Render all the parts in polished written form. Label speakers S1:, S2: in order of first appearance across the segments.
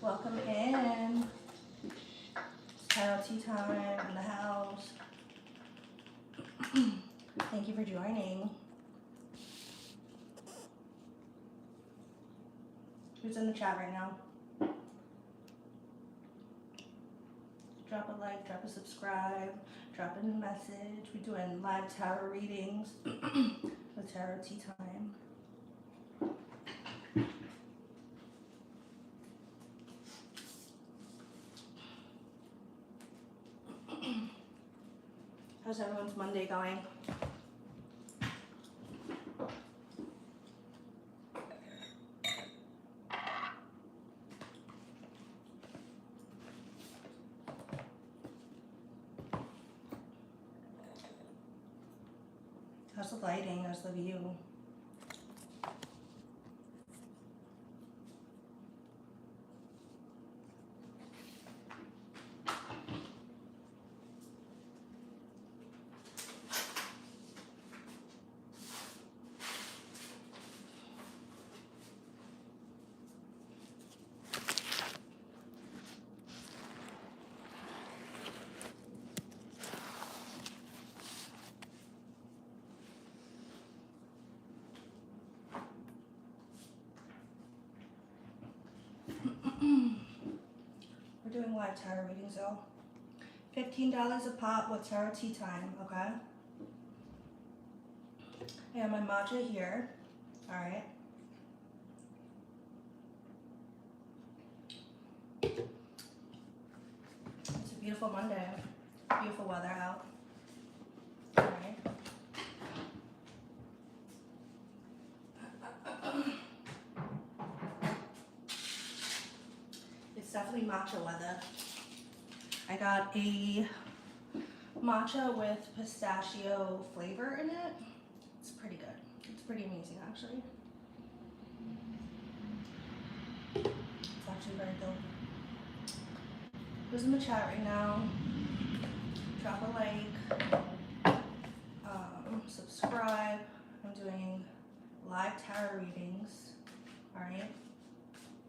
S1: welcome in. It's tarot tea time in the house. Thank you for joining. Who's in the chat right now? Drop a like, drop a subscribe, drop in a message. We're doing live tarot readings with tarot tea time. How's everyone's Monday going? How's the lighting? How's the view? We're doing live tarot readings though. $15 a pop with tarot tea time, okay? I have my matcha here. Alright. It's a beautiful Monday. Beautiful weather out. Alright. It's definitely matcha weather. I got a matcha with pistachio flavor in it. It's pretty good. It's pretty amazing actually. It's actually very good. Who's in the chat right now? Drop a like, subscribe. I'm doing live tarot readings, alright?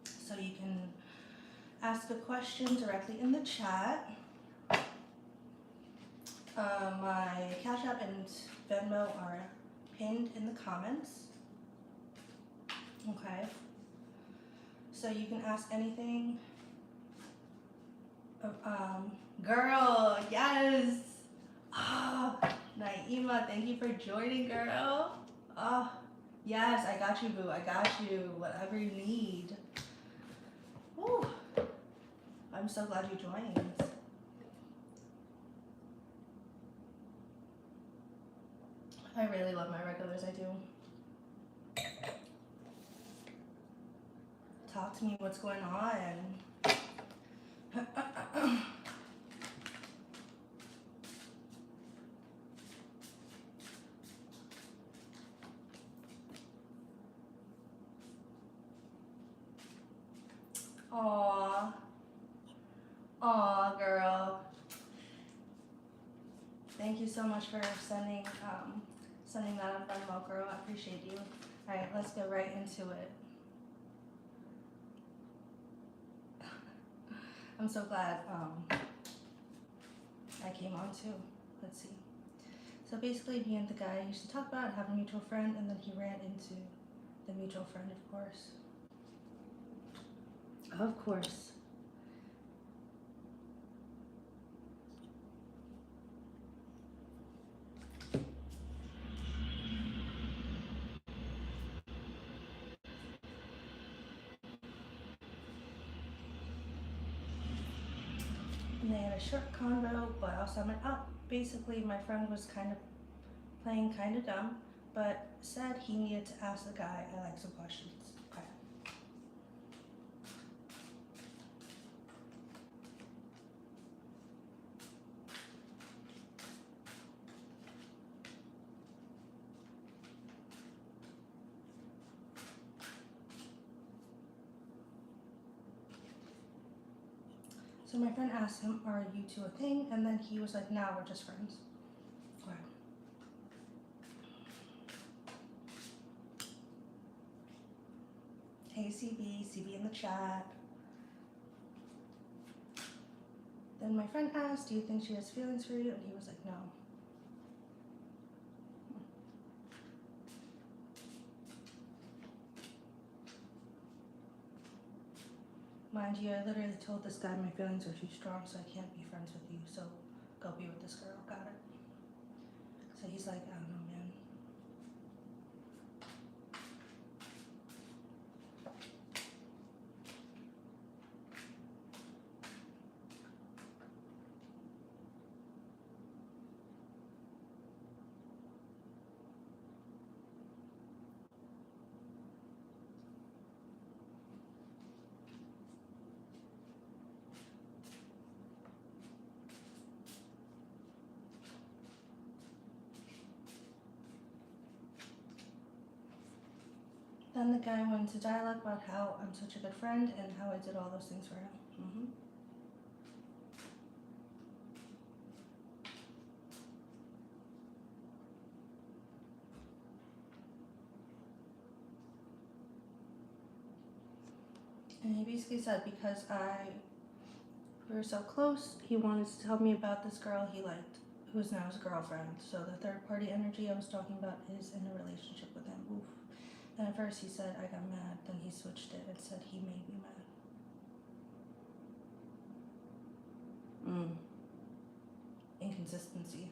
S1: So you can ask a question directly in the chat. My Cash App and Venmo are pinned in the comments. Okay. So you can ask anything. Girl, yes. Oh, Naima, thank you for joining, girl. Oh, yes, I got you, boo. I got you. Whatever you need. Woo. I'm so glad you joined. I really love my regulars, I do. Talk to me, what's going on? Aw. Aw, girl. Thank you so much for sending that on Venmo, girl. I appreciate you. Alright, let's go right into it. I'm so glad I came on too. Let's see. So basically me and the guy used to talk about having a mutual friend, and then he ran into the mutual friend, of course. Of course. And they had a short convo, but I'll sum it up. Basically, my friend was kind of playing kind of dumb, but said he needed to ask the guy some questions. Okay. So my friend asked him, "Are you two a thing?" And then he was like, "Nah, we're just friends." Okay. Hey CB in the chat. Then my friend asked, do you think she has feelings for you? And he was like, no. Mind you, I literally told this guy my feelings are too strong, so I can't be friends with you, so go be with this girl. Got it. So he's like, I don't know, man. Then the guy went into dialogue about how I'm such a good friend and how I did all those things for him. And he basically said because we were so close, he wanted to tell me about this girl he liked, who is now his girlfriend. So the third party energy I was talking about is in a relationship with him. Oof. And at first he said I got mad, then he switched it and said he made me mad. Inconsistency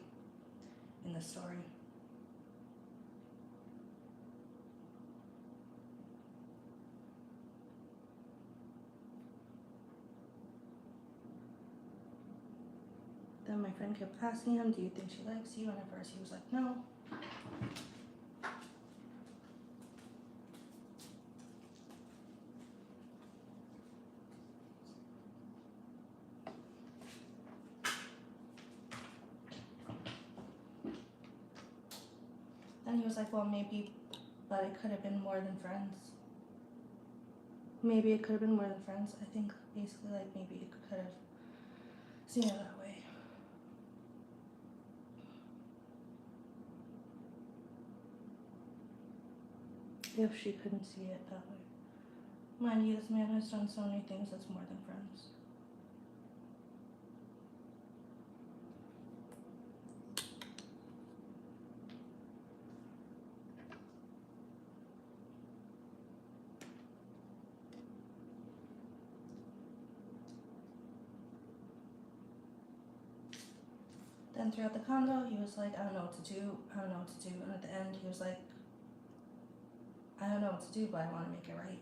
S1: in the story. Then my friend kept asking him, do you think she likes you? And at first he was like, no. Then he was like, well, maybe, but it could have been more than friends. Maybe it could have been more than friends. I think basically like maybe it could have seen it that way. If she couldn't see it that way. Mind you, this man has done so many things that's more than friends. Then throughout the condo, he was like, I don't know what to do, I don't know what to do. And at the end, he was like, I don't know what to do, but I want to make it right.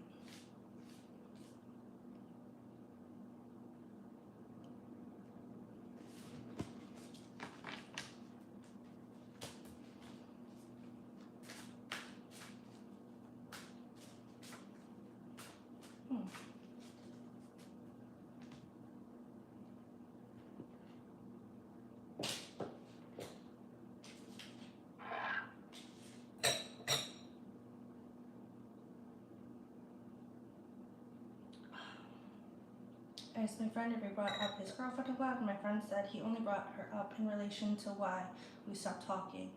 S1: I asked my friend if he brought up his girlfriend a lot, and my friend said he only brought her up in relation to why we stopped talking.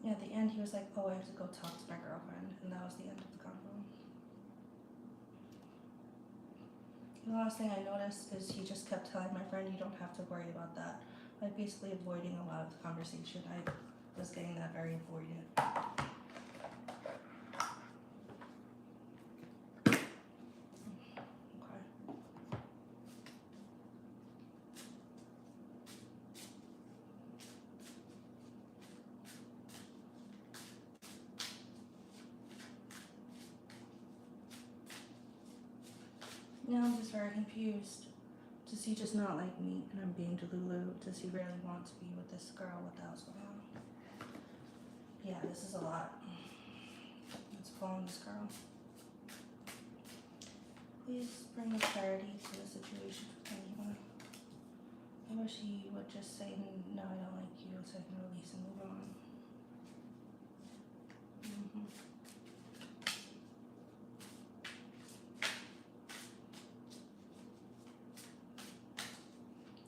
S1: And at the end, he was like, oh, I have to go talk to my girlfriend, and that was the end of the convo. The last thing I noticed is he just kept telling my friend, you don't have to worry about that. Like basically avoiding a lot of the conversation. I was getting that very avoidant. Now I'm just very confused. Does he just not like me and I'm being delulu? Does he really want to be with this girl? What the hell's going on? Yeah, this is a lot. Let's call this girl. Please bring a clarity to the situation for anyone. I wish he would just say, no, I don't like you, so I can release and move on.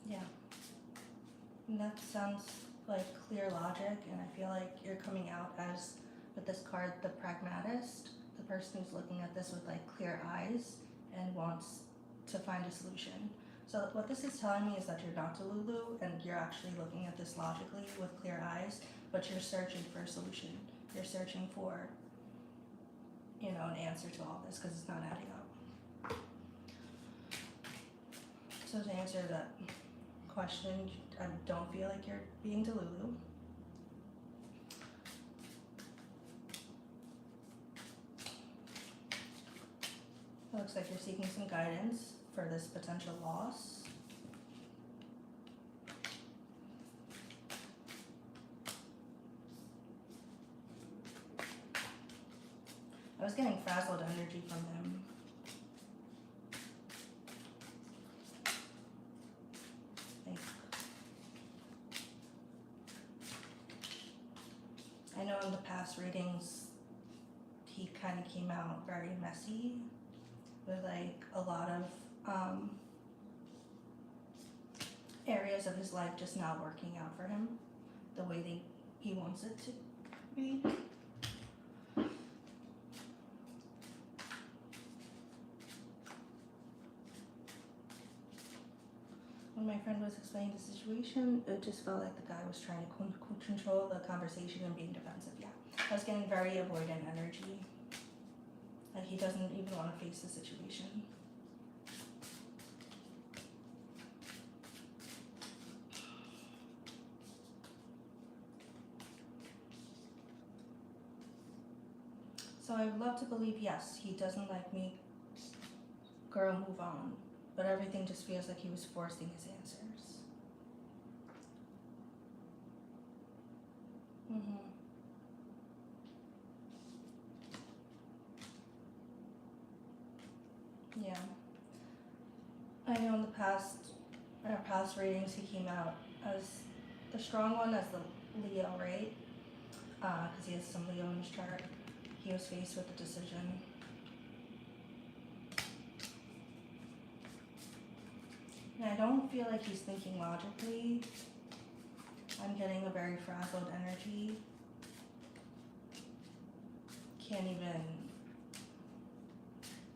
S1: Yeah. And that sounds like clear logic, and I feel like you're coming out as, with this card, the pragmatist, the person who's looking at this with like clear eyes and wants to find a solution. So what this is telling me is that you're not Delulu and you're actually looking at this logically with clear eyes, but you're searching for a solution. You're searching for, you know, an answer to all this because it's not adding up. So to answer that question, I don't feel like you're being Delulu. It looks like you're seeking some guidance for this potential loss. I was getting frazzled energy from him. I know in the past readings, he kind of came out very messy with like a lot of areas of his life just not working out for him the way he wants it to be. When my friend was explaining the situation, it just felt like the guy was trying to control the conversation and being defensive. Yeah, I was getting very avoidant energy. Like he doesn't even want to face the situation. So I would love to believe, yes, he doesn't like me. Girl, move on. But everything just feels like he was forcing his answers. Yeah. I know in our past readings, he came out as the strong one, as the Leo, right? Because he has some Leo in his chart. He was faced with a decision. And I don't feel like he's thinking logically. I'm getting a very frazzled energy. Can't even,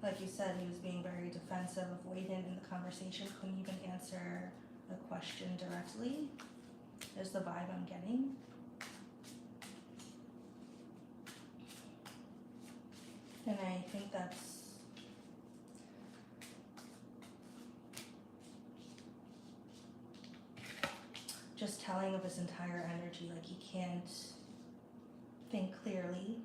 S1: like you said, he was being very defensive, avoidant in the conversation, couldn't even answer a question directly, is the vibe I'm getting. And I think that's just telling of his entire energy, like he can't think clearly.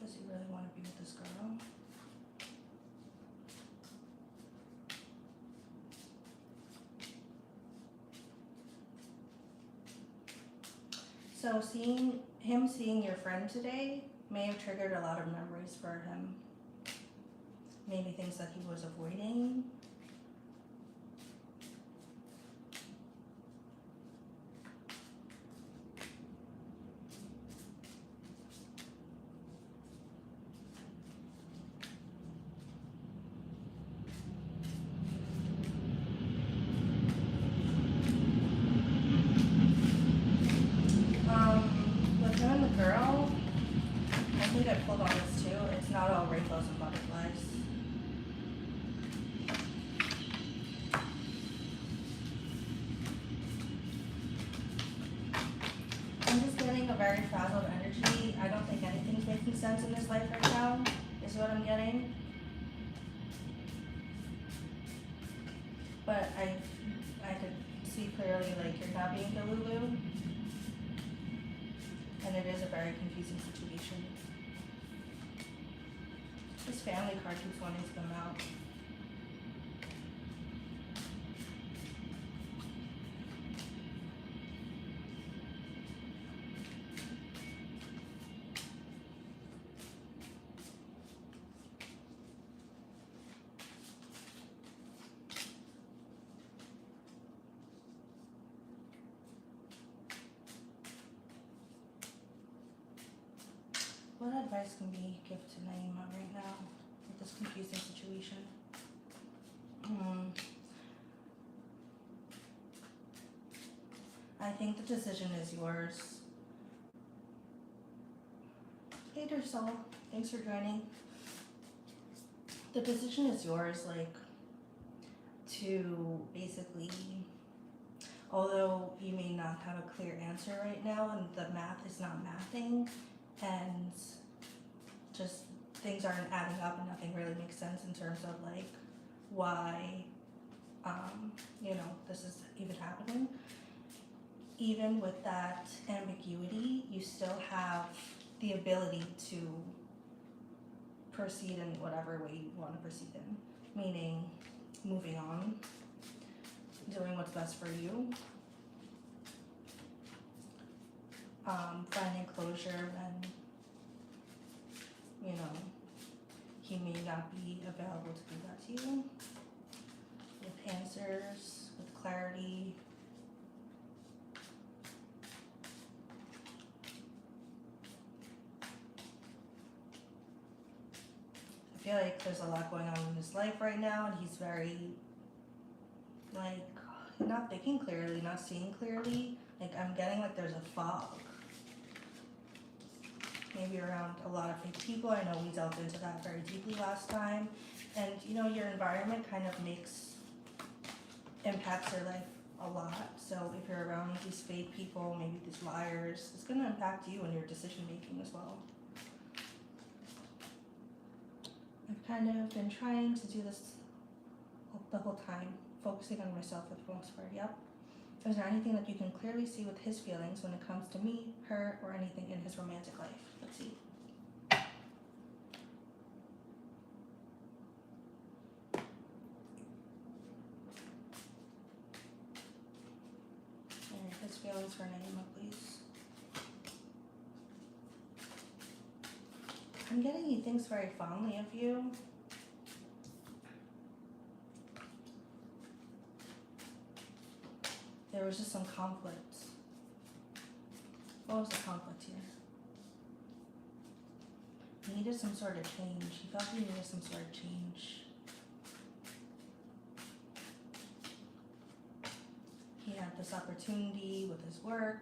S1: Does he really want to be with this girl? So seeing your friend today may have triggered a lot of memories for him. Maybe things that he was avoiding. With him and the girl, I think I pulled on this too. It's not all rainbows and butterflies. I'm just getting a very frazzled energy. I don't think anything's making sense in this life right now, is what I'm getting. But I could see clearly, like, you're not being Delulu. And it is a very confusing situation. This family card keeps wanting to come out. What advice can we give to Naima right now with this confusing situation? I think the decision is yours. Hey dear soul, thanks for joining. The decision is yours, like, to basically, although you may not have a clear answer right now and the math is not mathing and just things aren't adding up and nothing really makes sense in terms of like why this is even happening. Even with that ambiguity, you still have the ability to proceed in whatever way you want to proceed in, meaning moving on, doing what's best for you, finding closure when he may not be available to do that to you, with answers, with clarity. I feel like there's a lot going on in his life right now, and he's very, like, not thinking clearly, not seeing clearly. Like, I'm getting like there's a fog. Maybe around a lot of fake people. I know we delved into that very deeply last time. And, your environment kind of impacts your life a lot. So if you're around these fake people, maybe these liars, it's going to impact you and your decision making as well. I've kind of been trying to do this the whole time, focusing on myself for the most part. Yep. Is there anything that you can clearly see with his feelings when it comes to me, her, or anything in his romantic life? Let's see. Alright, his feelings for Naima, please. I'm getting he thinks very fondly of you. There was just some conflict. What was the conflict here? He needed some sort of change. He felt he needed some sort of change. He had this opportunity with his work.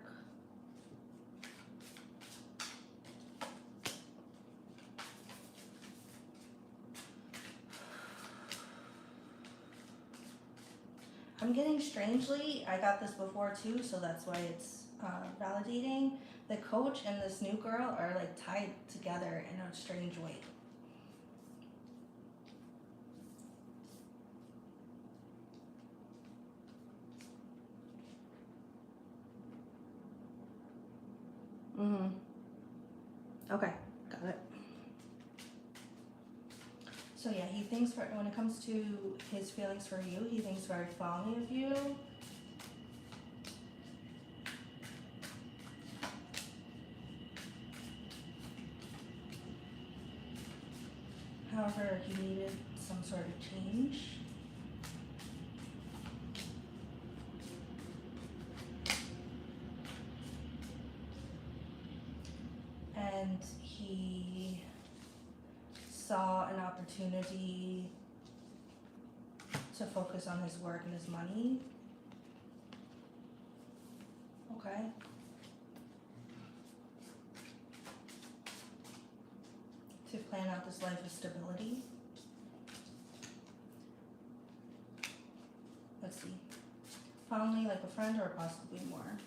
S1: I'm getting strangely, I got this before too, so that's why it's validating. The coach and this new girl are like tied together in a strange way. Okay, got it. So yeah, he thinks when it comes to his feelings for you, he thinks very fondly of you. However, he needed some sort of change. And he saw an opportunity to focus on his work and his money. Okay. To plan out this life of stability. Let's see. Fondly like a friend or possibly more.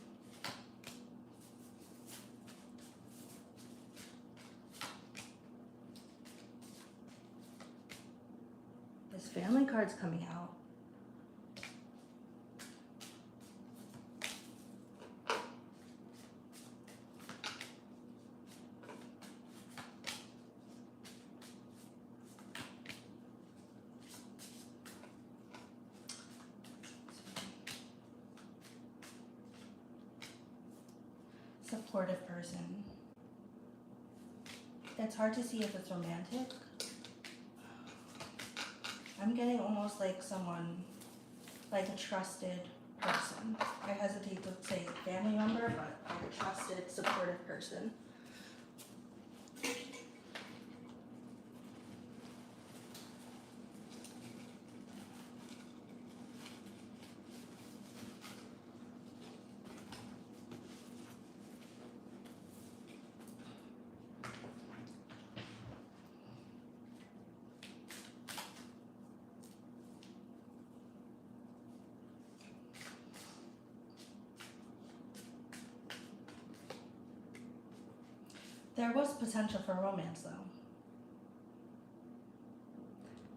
S1: This family card's coming out. Supportive person. It's hard to see if it's romantic. I'm getting almost like someone, like a trusted person. I hesitate to say family member, but like a trusted, supportive person. There was potential for romance though.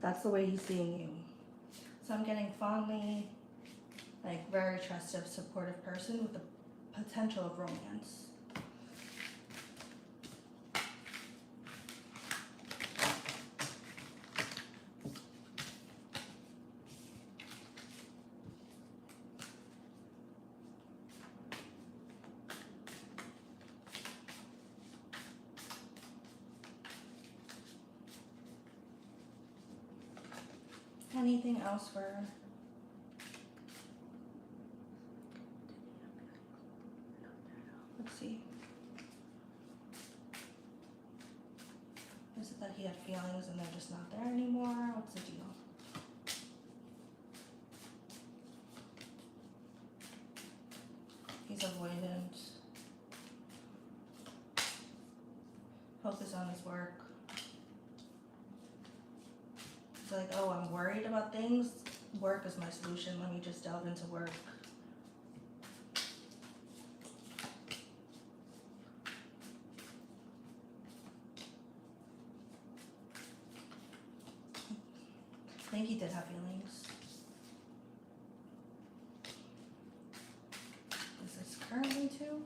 S1: That's the way he's seeing you. So I'm getting fondly, like very trusted, supportive person with the potential of romance. Anything else for? Let's see. Is it that he had feelings and they're just not there anymore? What's the deal? He's avoidant. Focus on his work. He's like, oh, I'm worried about things. Work is my solution. Let me just delve into work. I think he did have feelings. Is this currently too?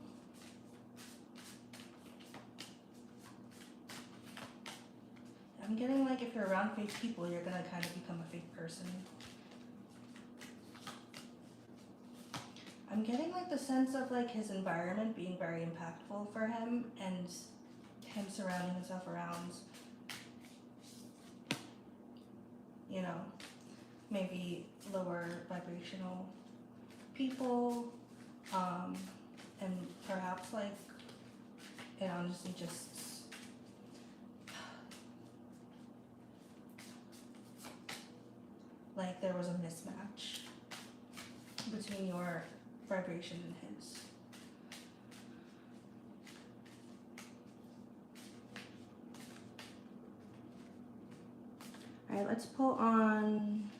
S1: I'm getting like if you're around fake people, you're gonna kind of become a fake person. I'm getting like the sense of like his environment being very impactful for him and him surrounding himself around, you know, maybe lower vibrational people, and perhaps like it honestly just like there was a mismatch between your vibration and his. All right, let's pull on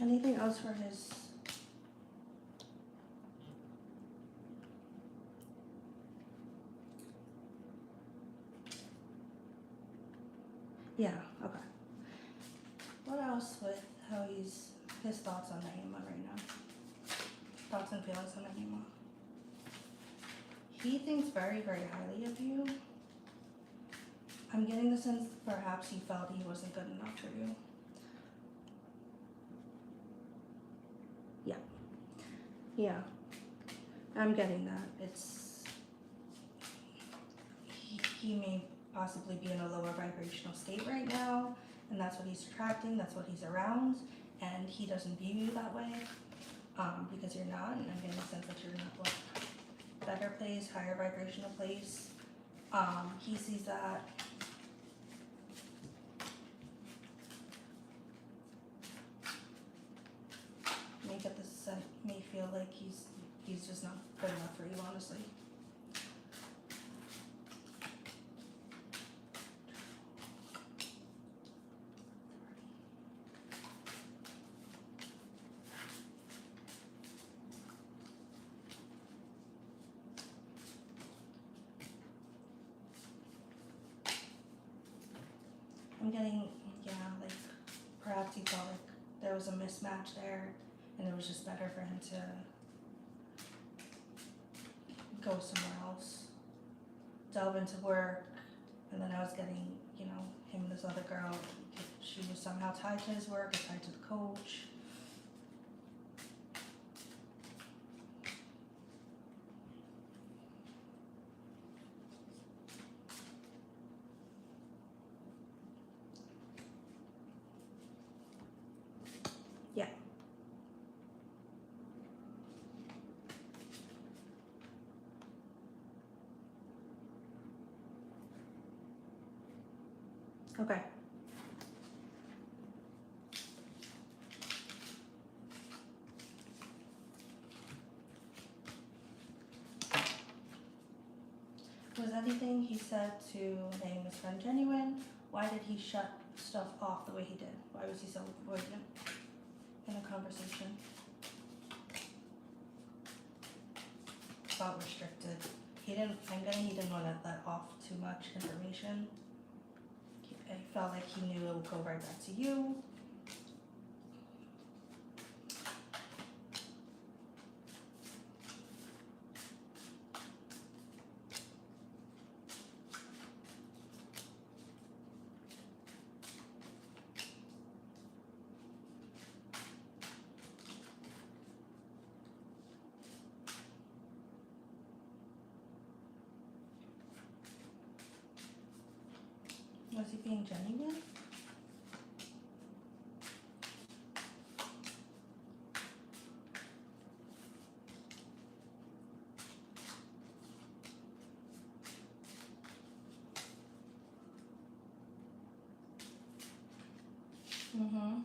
S1: anything else for his. Yeah, okay. What else with how his thoughts on Naima right now? Thoughts and feelings on Naima. He thinks very, very highly of you. I'm getting the sense perhaps he felt he wasn't good enough for you. Yeah. Yeah. I'm getting that. It's he may possibly be in a lower vibrational state right now, and that's what he's attracting, that's what he's around, and he doesn't view you that way, because you're not, and I'm getting the sense that you're in a better place, higher vibrational place. He sees that. May get the sense, may feel like he's just not good enough for you, honestly. I'm getting, yeah, like perhaps he felt like there was a mismatch there and it was just better for him to go somewhere else, delve into work, and then I was getting, you know, him and this other girl, she was somehow tied to his work or tied to the coach. Yeah. Okay. Was anything he said to Naima's friend genuine? Why did he shut stuff off the way he did? Why was he so avoidant in a conversation? felt restricted. I'm getting he didn't want to let off too much information. I felt like he knew it would go right back to you. Was he being genuine? Mm-hmm.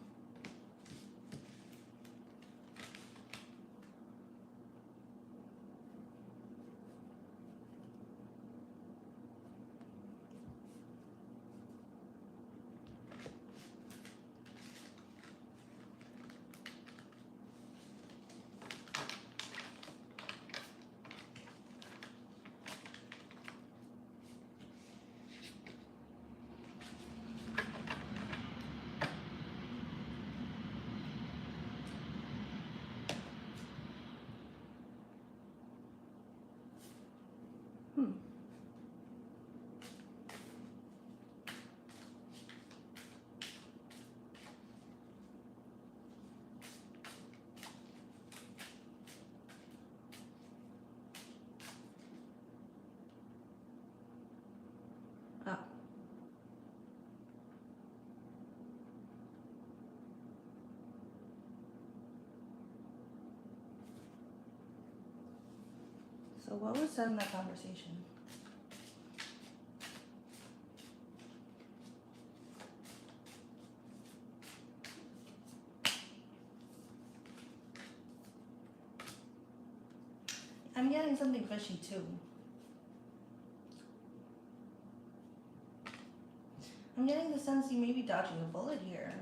S1: Hmm. Oh. So what was said in that conversation? I'm getting something fishy too. I'm getting the sense you may be dodging a bullet here.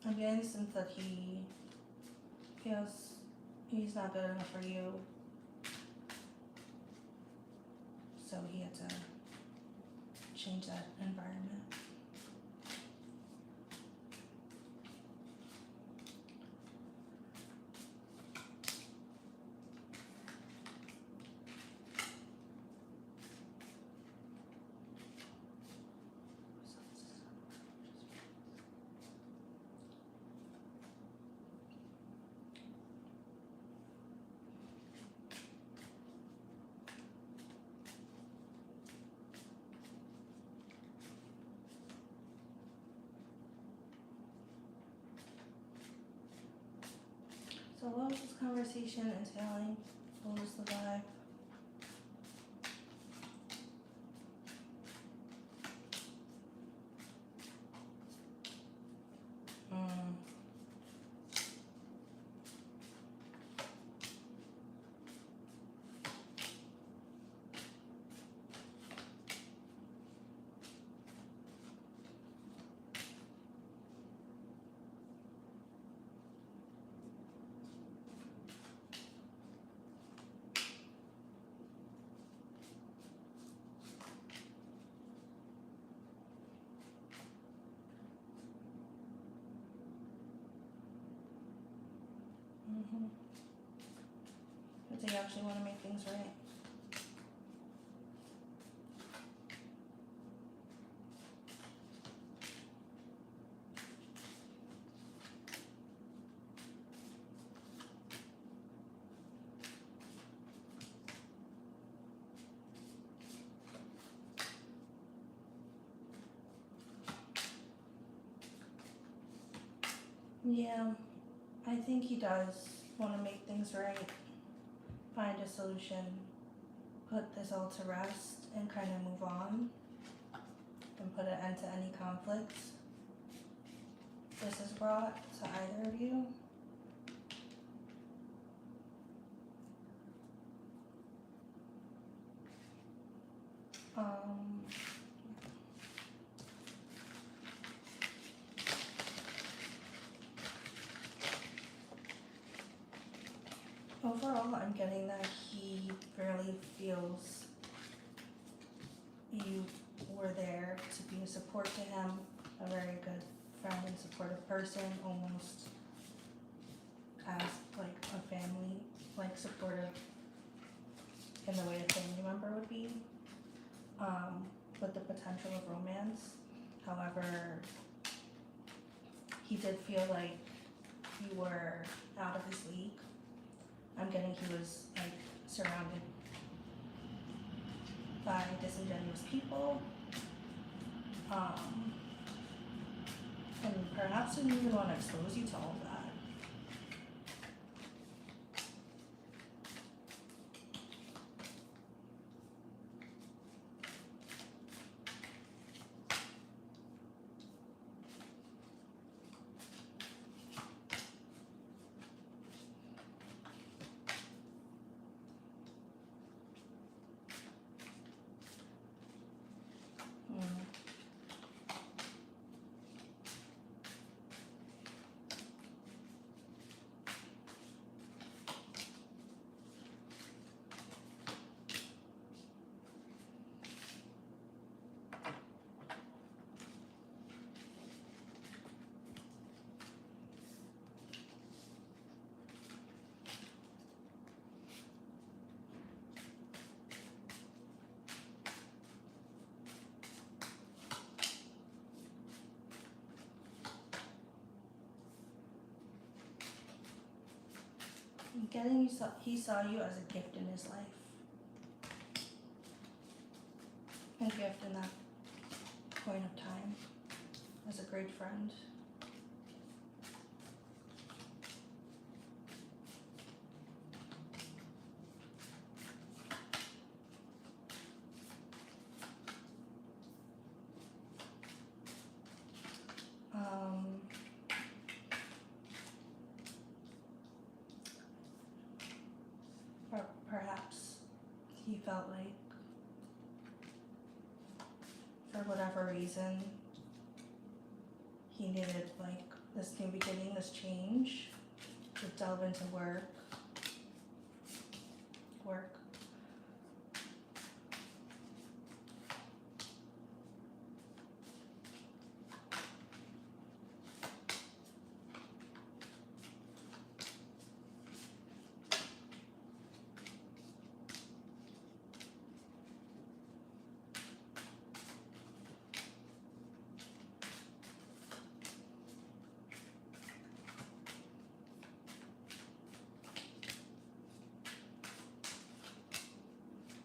S1: I'm getting the sense that he feels he's not good enough for you. So he had to change that environment. So what was this conversation entailing? What was the vibe? Mm. Mm-hmm. But they actually want to make things right. Yeah, I think he does want to make things right, find a solution, put this all to rest, and kind of move on and put an end to any conflicts this has brought to either of you. Um, Overall, I'm getting that he really feels you were there to be a support to him, a very good friend and supportive person, almost as like a family, like supportive in the way a family member would be, with the potential of romance. However, he did feel like you were out of his league. I'm getting he was like surrounded by disingenuous people, and perhaps didn't even want to expose you to all of that. Mm. I'm getting he saw you as a gift in his life. A gift in that point of time, as a great friend. Um, or perhaps he felt like, for whatever reason, he needed like this new beginning, this change, to delve into work.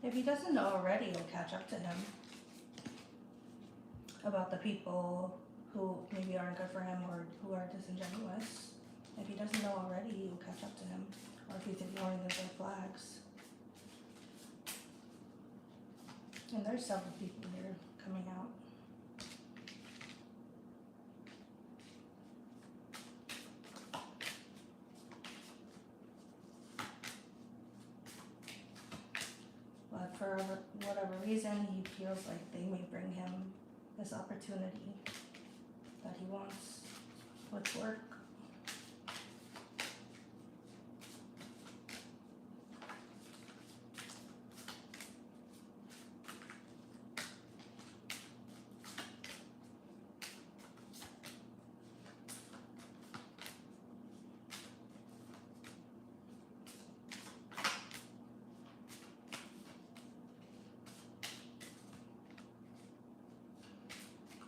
S1: If he doesn't know already, you'll catch up to him about the people who maybe aren't good for him or who are disingenuous. If he doesn't know already, you'll catch up to him. Or if he's ignoring the red flags. And there's several people here coming out. But for whatever reason, he feels like they may bring him this opportunity that he wants with work.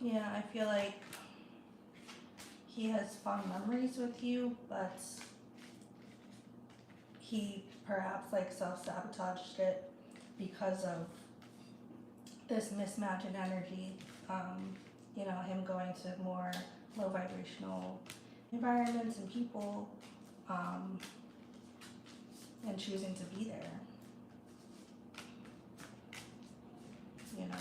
S1: Yeah, I feel like he has fond memories with you, but he perhaps like self-sabotaged it because of this mismatch in energy. Him going to more low vibrational environments and people, um, and choosing to be there, you know.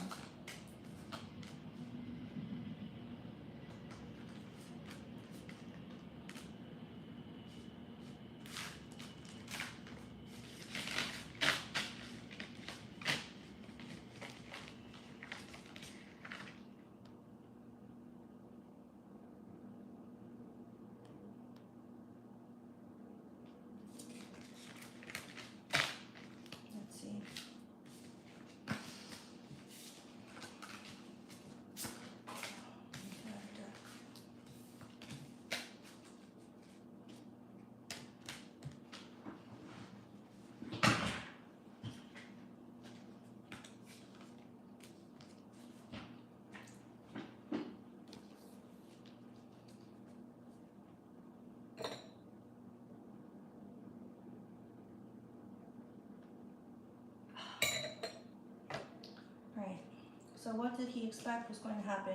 S1: Let's see. Right. So what did he expect was going to happen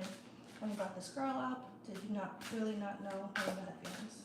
S1: when he brought this girl up? Did he not really not know how he had feelings?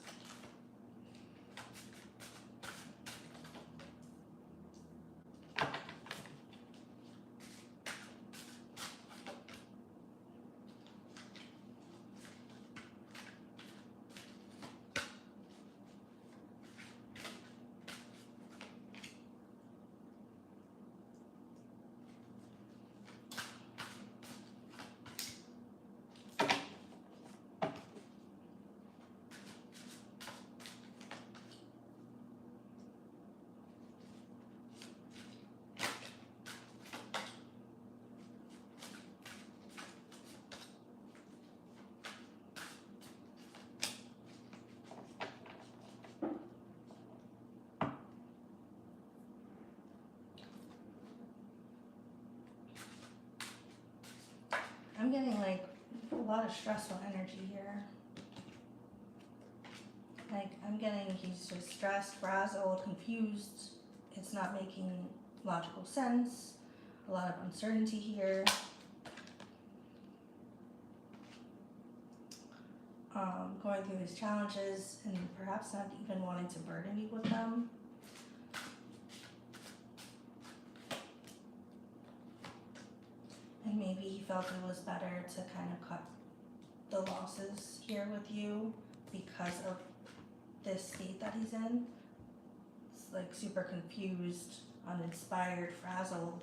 S1: I'm getting like a lot of stressful energy here. Like I'm getting he's just stressed, frazzled, confused. It's not making logical sense. A lot of uncertainty here. Going through these challenges and perhaps not even wanting to burden you with them. And maybe he felt it was better to kind of cut the losses here with you because of this state that he's in. It's like super confused, uninspired, frazzled,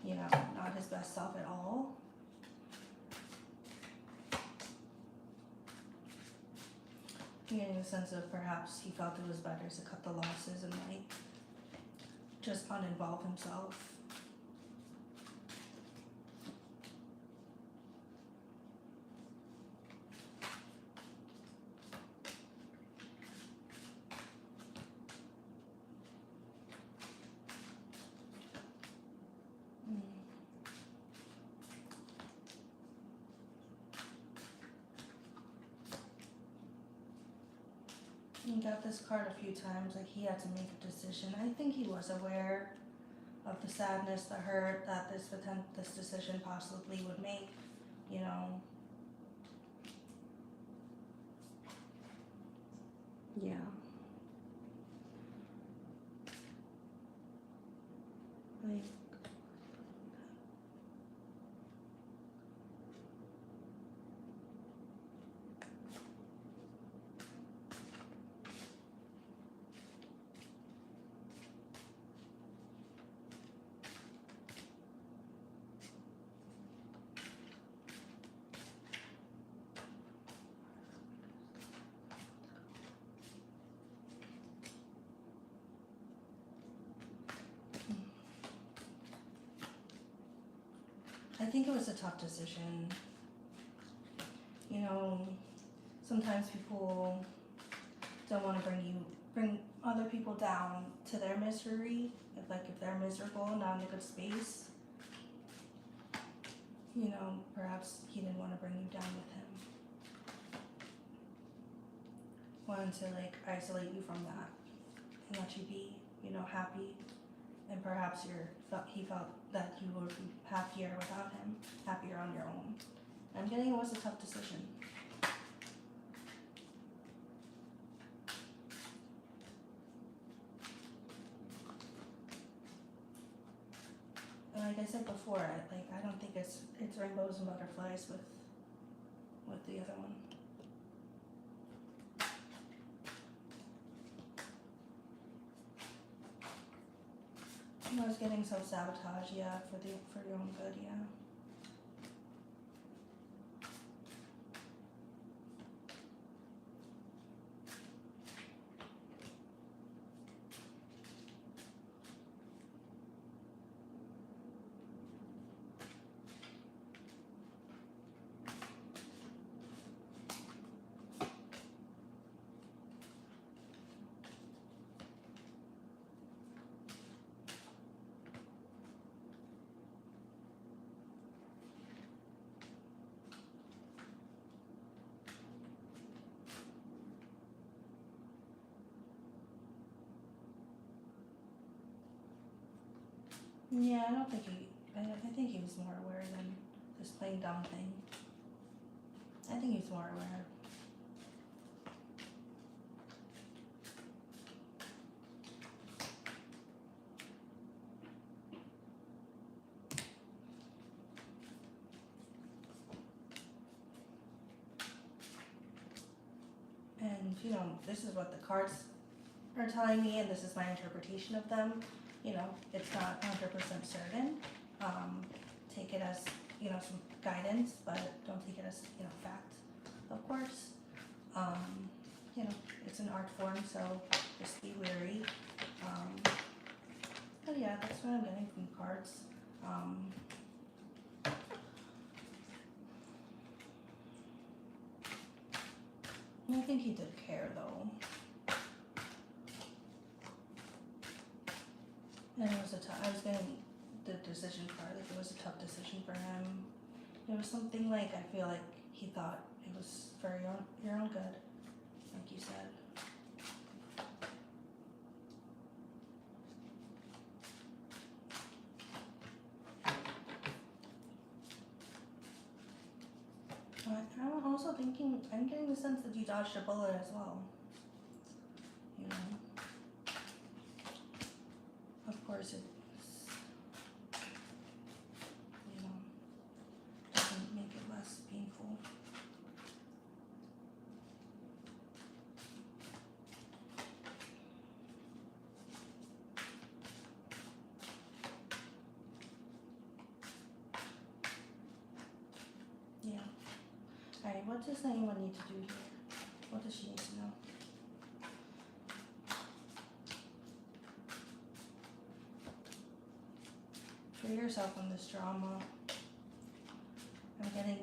S1: you know, not his best self at all. Getting a sense of perhaps he felt it was better to cut the losses and like just uninvolve himself. He got this card a few times, like he had to make a decision. I think he was aware of the sadness, the hurt that this decision possibly would make, you know. Yeah. Like I think it was a tough decision. You know, sometimes people don't want to bring other people down to their misery. If they're miserable, not in a good space, you know, perhaps he didn't want to bring you down with him. Wanted to like isolate you from that and let you be, you know, happy. And perhaps he felt that you would be happier without him, happier on your own. I'm getting it was a tough decision. like I said before, I don't think it's rainbows and butterflies with the other one. I was getting self-sabotage, yeah, for your own good, yeah. Yeah, I don't think I think he was more aware than just playing dumb thing. I think he's more aware. And, you know, this is what the cards are telling me, and this is my interpretation of them. You know, it's not 100% certain. Take it as, you know, some guidance, but don't take it as, you know, fact, of course. You know, it's an art form, so just be wary. But yeah, that's what I'm getting from cards. I think he did care though. And it was I was getting the decision card, like it was a tough decision for him. It was something like, I feel like he thought it was for your own good, like you said. But I'm also thinking, I'm getting the sense that you dodged a bullet as well. You know? Of course it's, you know, doesn't make it less painful. Yeah. Alright, what does anyone need to do here? What does she need to know? Free yourself from this drama. I'm getting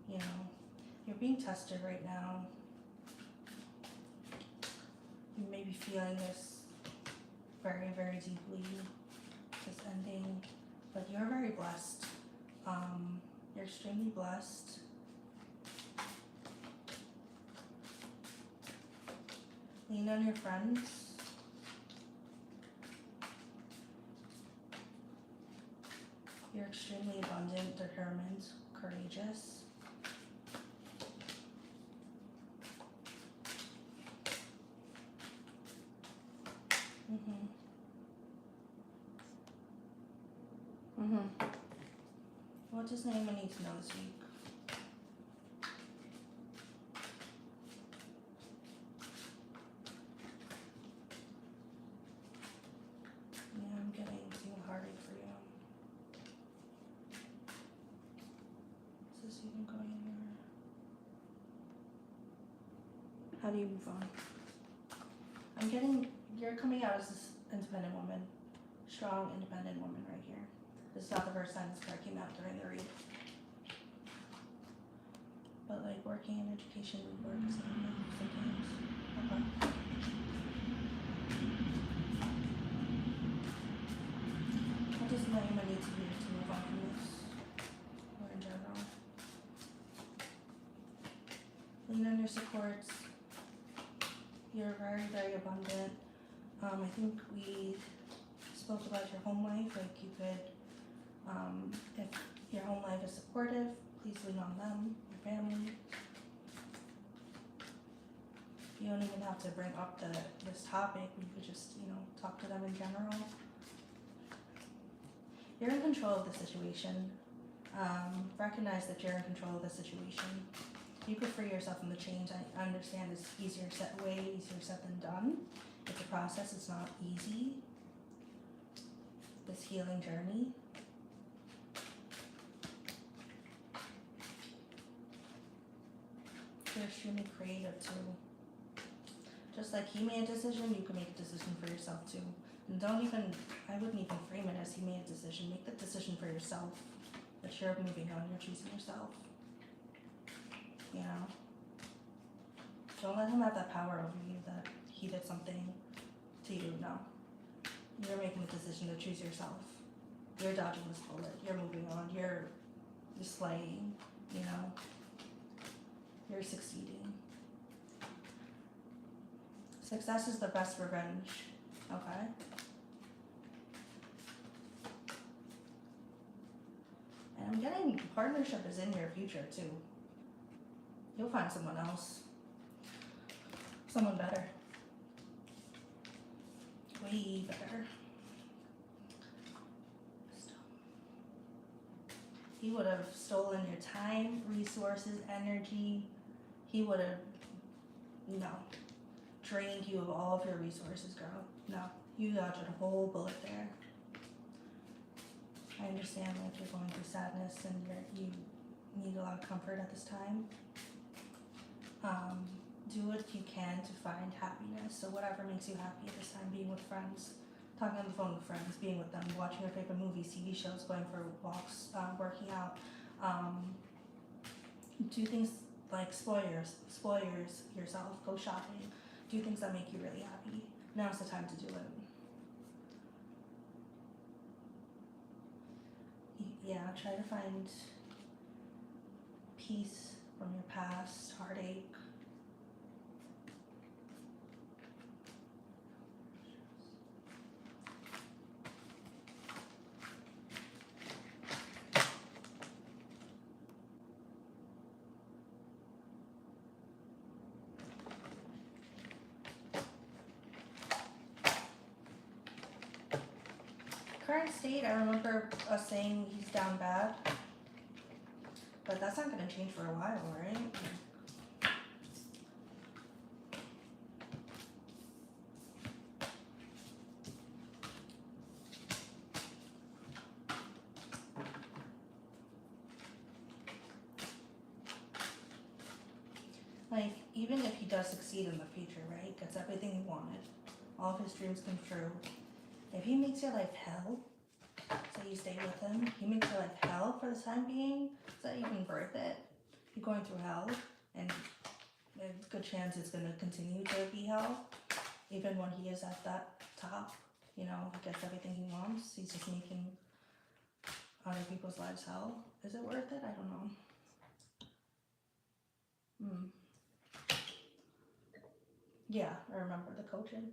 S1: you know, you're being tested right now. You may be feeling this very, very deeply, this ending, but you're very blessed. You're extremely blessed. Lean on your friends. You're extremely abundant, determined, courageous. What does anyone need to know this week? Yeah, I'm getting some heartache for you. Is this even going anywhere? How do you move on? I'm getting, you're coming out as this independent woman. Strong, independent woman right here. This is not the first time this card came out during the read. But like working in education would work sometimes. Okay. What does anyone need to do to move on from this? Or in general? Lean on your supports. You're very, very abundant. I think we spoke about your home life, like you could, if your home life is supportive, please lean on them, your family. You don't even have to bring up this topic, you could just, you know, talk to them in general. You're in control of the situation. Recognize that you're in control of the situation. You could free yourself from the chains. I understand it's way easier said than done. It's a process, it's not easy. This healing journey. You're extremely creative too. Just like he made a decision, you can make a decision for yourself too. And I wouldn't even frame it as he made a decision. Make the decision for yourself. That you're moving on, you're choosing yourself. You know? Don't let him have that power over you that he did something to you. No. You're making the decision to choose yourself. You're dodging this bullet. You're moving on. You're slaying, you know? You're succeeding. Success is the best revenge, okay? And I'm getting partnership is in your future too. You'll find someone else. Someone better. Way better. He would have stolen your time, resources, energy. He would have, drained you of all of your resources, girl. No, you dodged a whole bullet there. I understand like you're going through sadness and you need a lot of comfort at this time. Do what you can to find happiness. So whatever makes you happy at this time, being with friends, talking on the phone with friends, being with them, watching your favorite movies, TV shows, going for walks, working out. Do things like spoil yourself, go shopping, do things that make you really happy. Now's the time to do it. Yeah, try to find peace from your past, heartache. Current state, I remember us saying he's down bad, but that's not going to change for a while, right? Like, even if he does succeed in the future, right, gets everything he wanted, all of his dreams come true, if he makes your life hell, say you stay with him, he makes your life hell for the time being, is that even worth it? You're going through hell, and there's a good chance it's going to continue to be hell, even when he is at that top, he gets everything he wants, he's just making other people's lives hell. Is it worth it? I don't know. Yeah, I remember the coaching.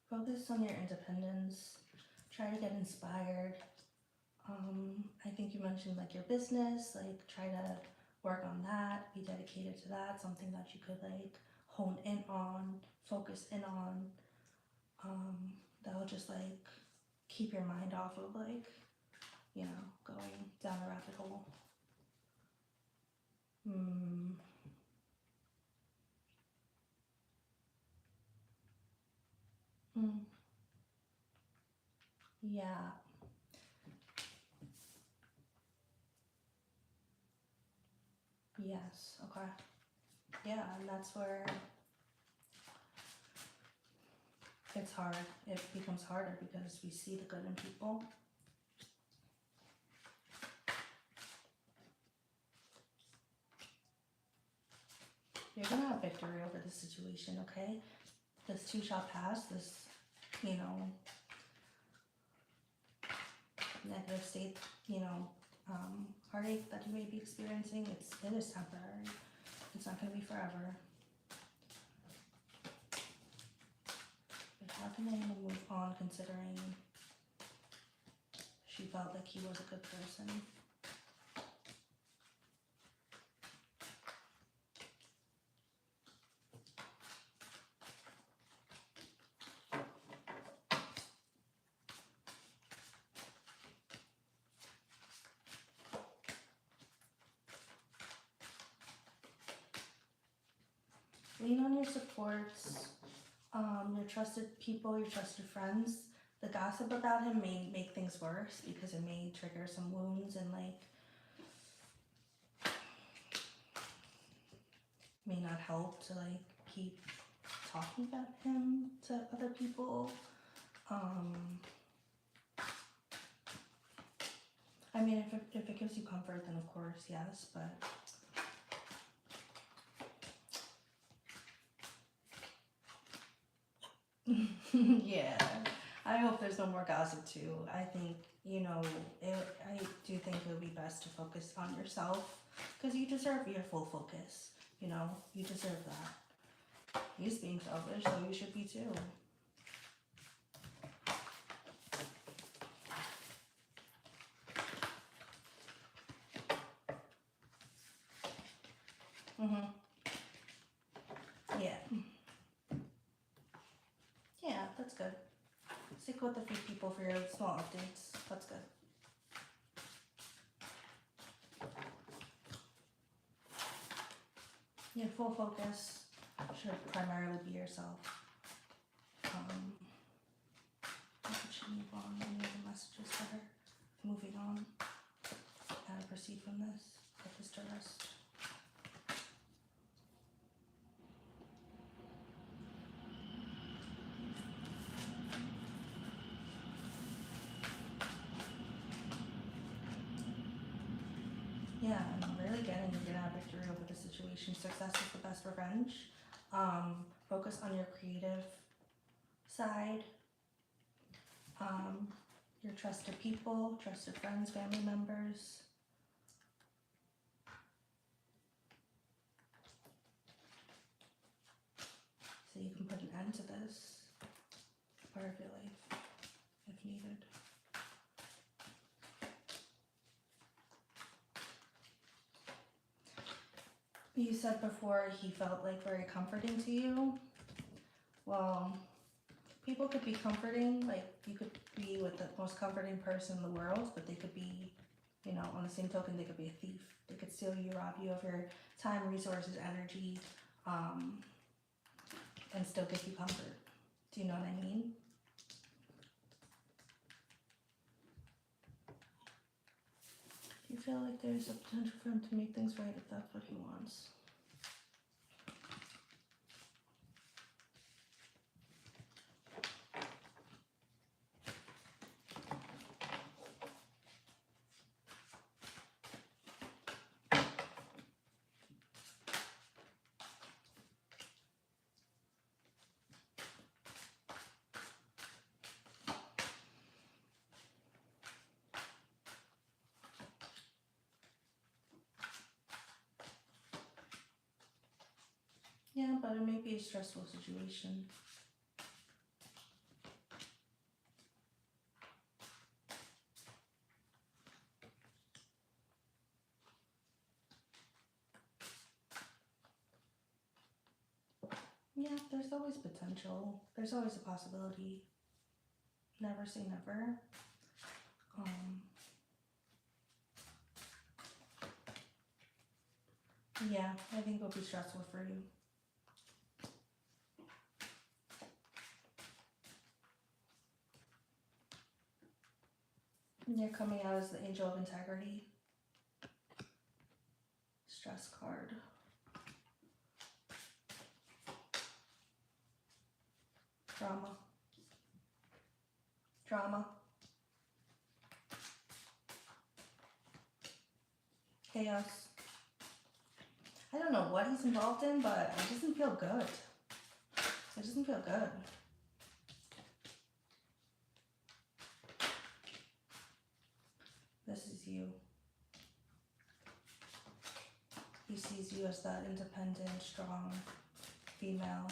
S1: Focus on your independence. Try to get inspired. I think you mentioned like your business, like try to work on that, be dedicated to that, something that you could like hone in on, focus in on. That'll just like keep your mind off of like, going down a rabbit hole. Yeah. Yes. Okay. Yeah, and that's where it's hard. It becomes harder because we see the good in people. You're gonna have victory over this situation, okay? This too shall pass. This, negative state, heartache that you may be experiencing, it is temporary. It's not gonna be forever. But how can I move on considering she you felt like he was a good person. Lean on your supports, your trusted people, your trusted friends. The gossip about him may make things worse because it may trigger some wounds and like may not help to like keep talking about him to other people. I mean, if it gives you comfort, then of course, yes, but yeah, I hope there's no more gossip too. I think, I do think it would be best to focus on yourself because you deserve your full focus. You deserve that. He's being selfish, so you should be too. Yeah. Yeah, that's good. Stick with a few people for your small updates. That's good. Your full focus should primarily be yourself. I should move on. Any other messages for her? Moving on. How to proceed from this. Put this to rest. Yeah, I'm really getting you're gonna have victory over the situation. Success is the best revenge. Focus on your creative side. Your trusted people, trusted friends, family members. So you can put an end to this part of your life if needed. You said before he felt like very comforting to you. Well, people could be comforting, like you could be with the most comforting person in the world, but they could be, on the same token, they could be a thief. They could steal you, rob you of your time, resources, energy, and still give you comfort. Do you know what I mean? Do you feel like there's a potential for him to make things right if that's what he wants? Yeah, but it may be a stressful situation. Yeah, there's always potential. There's always a possibility. Never say never. Yeah, I think it'll be stressful for you. And you're coming out as the angel of integrity. Stress card. Drama. Drama. Chaos. I don't know what he's involved in, but it doesn't feel good. It doesn't feel good. This is you. He sees you as that independent, strong female.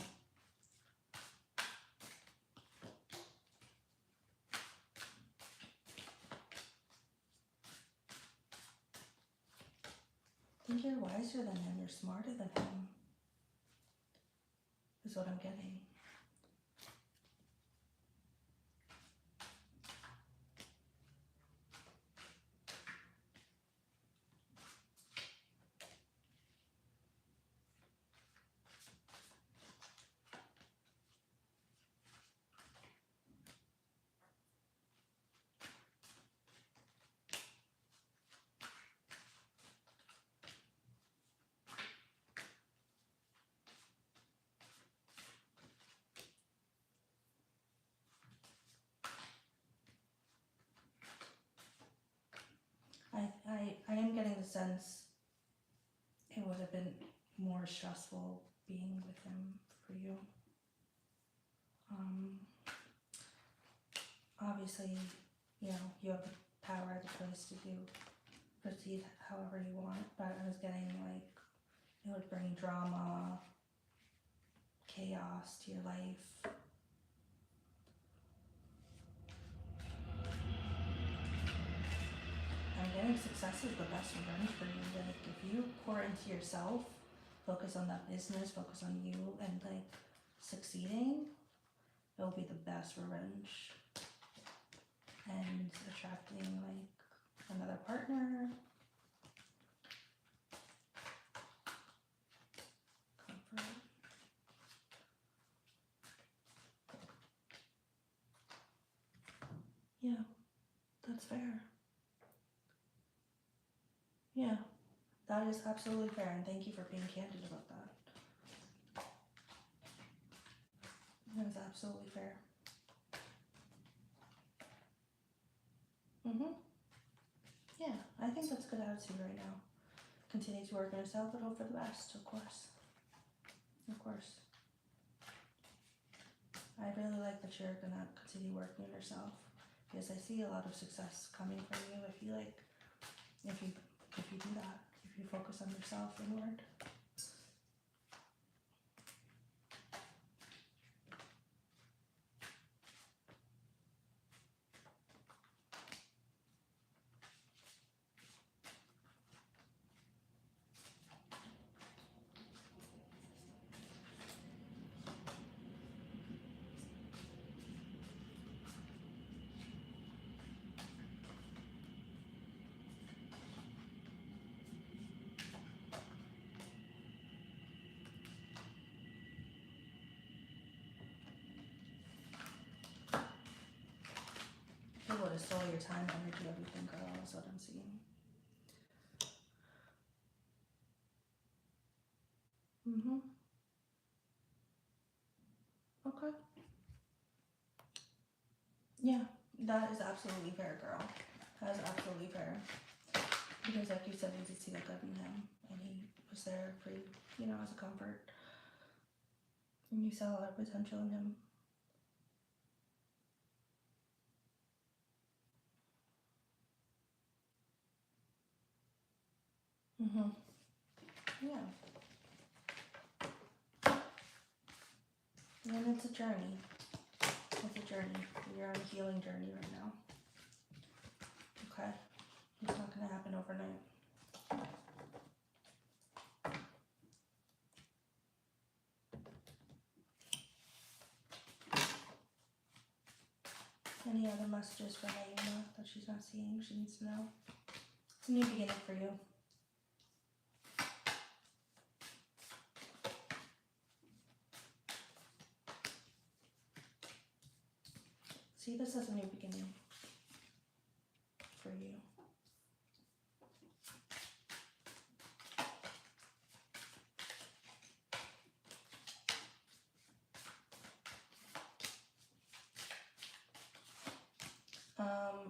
S1: think you're wiser than him, you're smarter than him, is what I'm getting. I am getting the sense it would have been more stressful being with him for you. Obviously, you know, you have the power, the choice to proceed however you want, but I was getting like it would bring drama, chaos to your life. I'm getting success is the best revenge for you. Like if you pour into yourself, focus on that business, focus on you and like succeeding, it'll be the best revenge. And attracting like another partner. Comfort. Yeah, that's fair. Yeah, that is absolutely fair, and thank you for being candid about that. That is absolutely fair. Yeah, I think that's a good attitude right now. Continue to work on yourself, but hope for the best, of course. Of course. I really like that you're gonna continue working on yourself because I see a lot of success coming from you. I feel like if you do that, if you focus on yourself inward. It would have stole your time, energy, everything, girl, is what I'm seeing. Okay. Yeah, that is absolutely fair, girl. That is absolutely fair. Because like you said, you did see the good in him, and he was there for you, you know, as a comfort. And you saw a lot of potential in him. Yeah. And it's a journey. It's a journey. You're on a healing journey right now. Okay? It's not gonna happen overnight. Any other messages for Naima that she's not seeing, she needs to know? It's a new beginning for you. See this as a new beginning for you.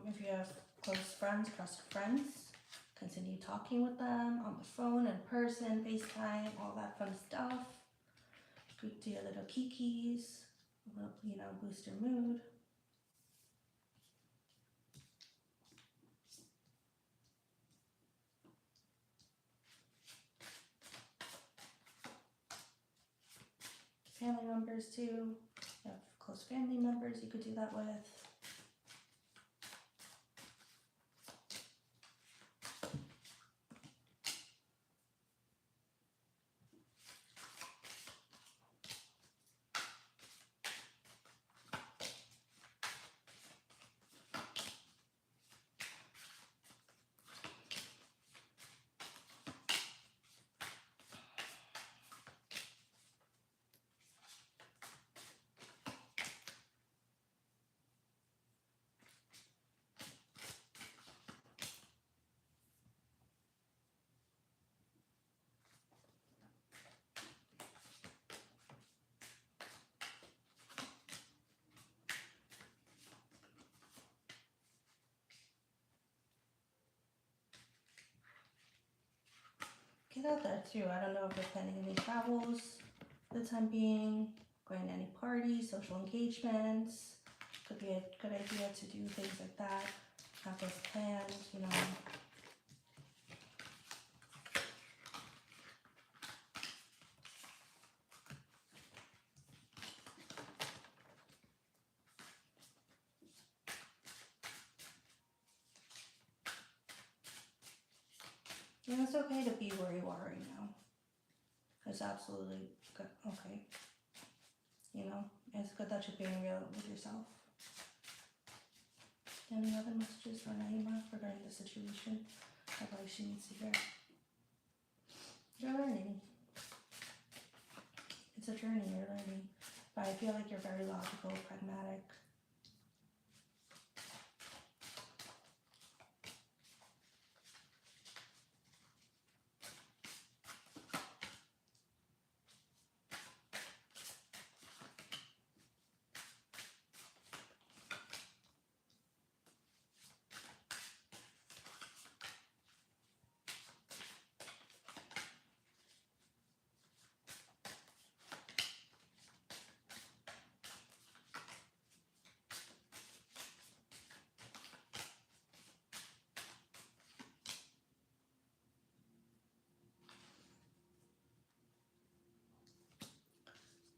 S1: If you have close friends, trusted friends, continue talking with them on the phone, in person, FaceTime, all that fun stuff. Do your little kikis, you know, boost your mood. Family members too. You have close family members you could do that with. he's out there too. I don't know if you're planning any travels for the time being, going to any parties, social engagements. Could be a good idea to do things like that. Have those plans, you know. And it's okay to be where you are right now. It's absolutely good. Okay. You know, it's good that you're being real with yourself. Any other messages for Naima regarding the situation? Advice she needs to hear. You're learning. It's a journey, you're learning. But I feel like you're very logical, pragmatic.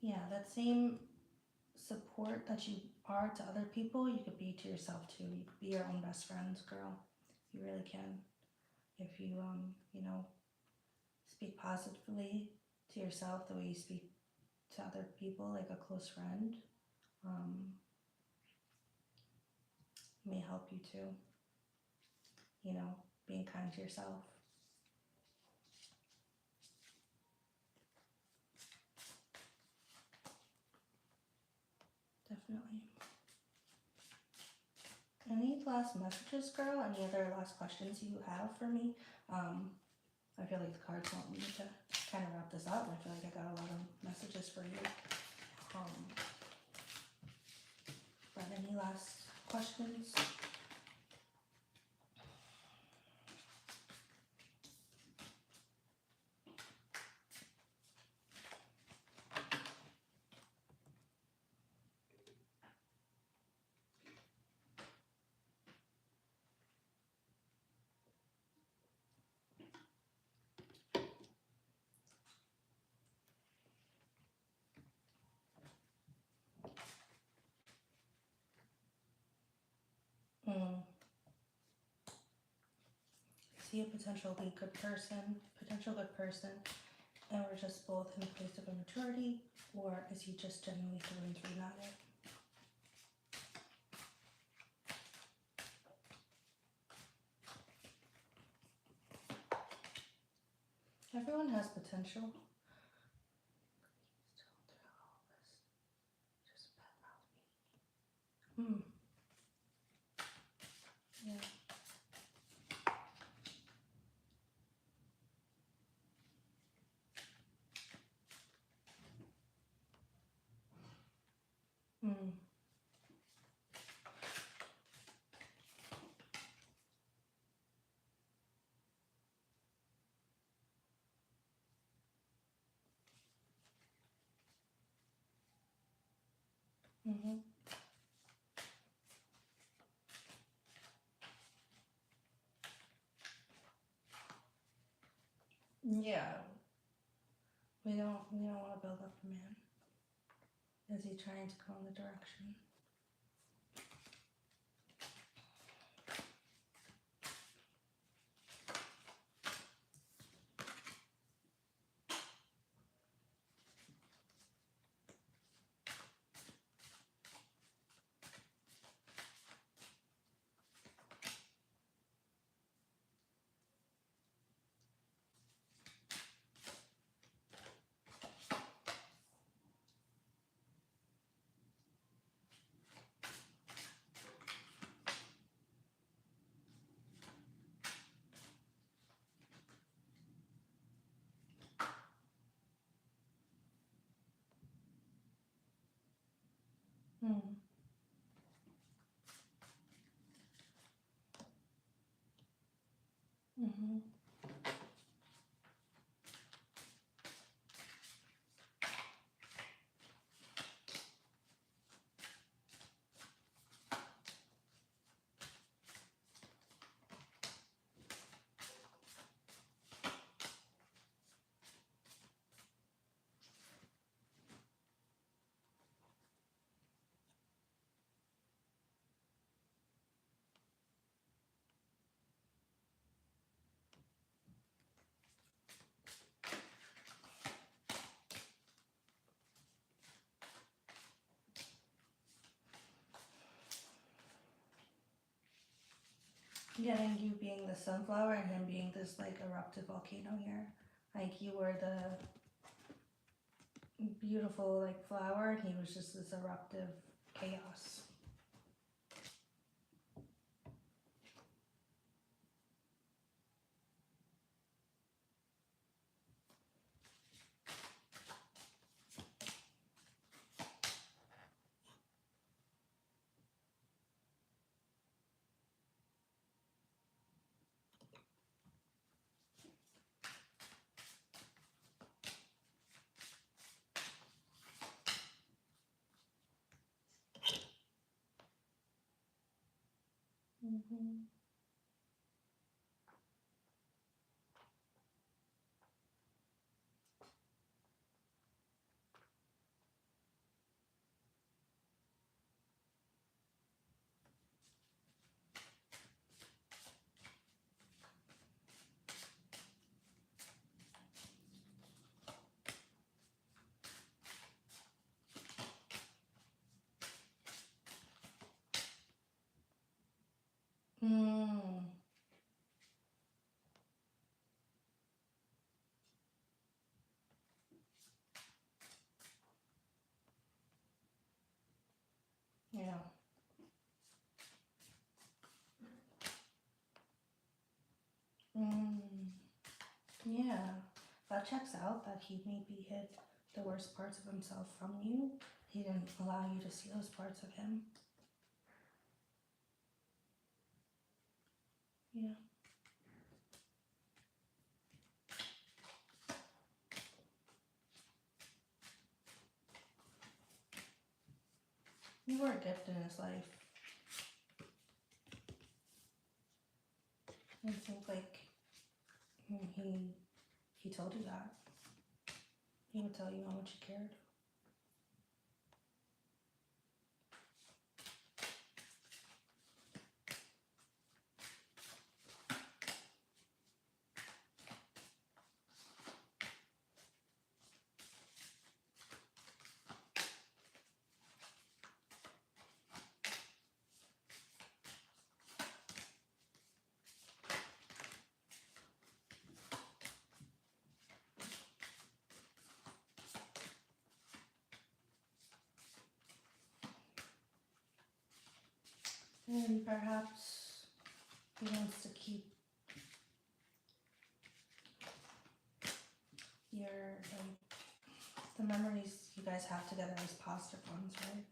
S1: Yeah, that same support that you are to other people, you could be to yourself too. You could be your own best friend, girl. You really can. If you, you know, speak positively to yourself the way you speak to other people, like a close friend, may help you too. You know, being kind to yourself. Definitely. Any last messages, girl? Any other last questions you have for me? I feel like the cards want me to kind of wrap this up. I feel like I got a lot of messages for you. But any last questions? Mm. See a potentially good person, and we're just both in a place of immaturity, or is he just genuinely through and through not it? Everyone has potential. Hmm. Yeah. Hmm. Mm-hmm. Yeah. We don't want to build up a man. Is he trying to go in the direction? Hmm. Mm-hmm. Getting you being the sunflower and him being this like eruptive volcano here. Like you were the beautiful like flower and he was just this eruptive chaos. Mm-hmm. Mm. Yeah. Mm. Yeah. That checks out that he maybe hid the worst parts of himself from you. He didn't allow you to see those parts of him. Yeah. You were a gift in his life. I think like he told you that. He would tell you how much he cared. And perhaps he wants to keep your the memories you guys have together as positive ones, right?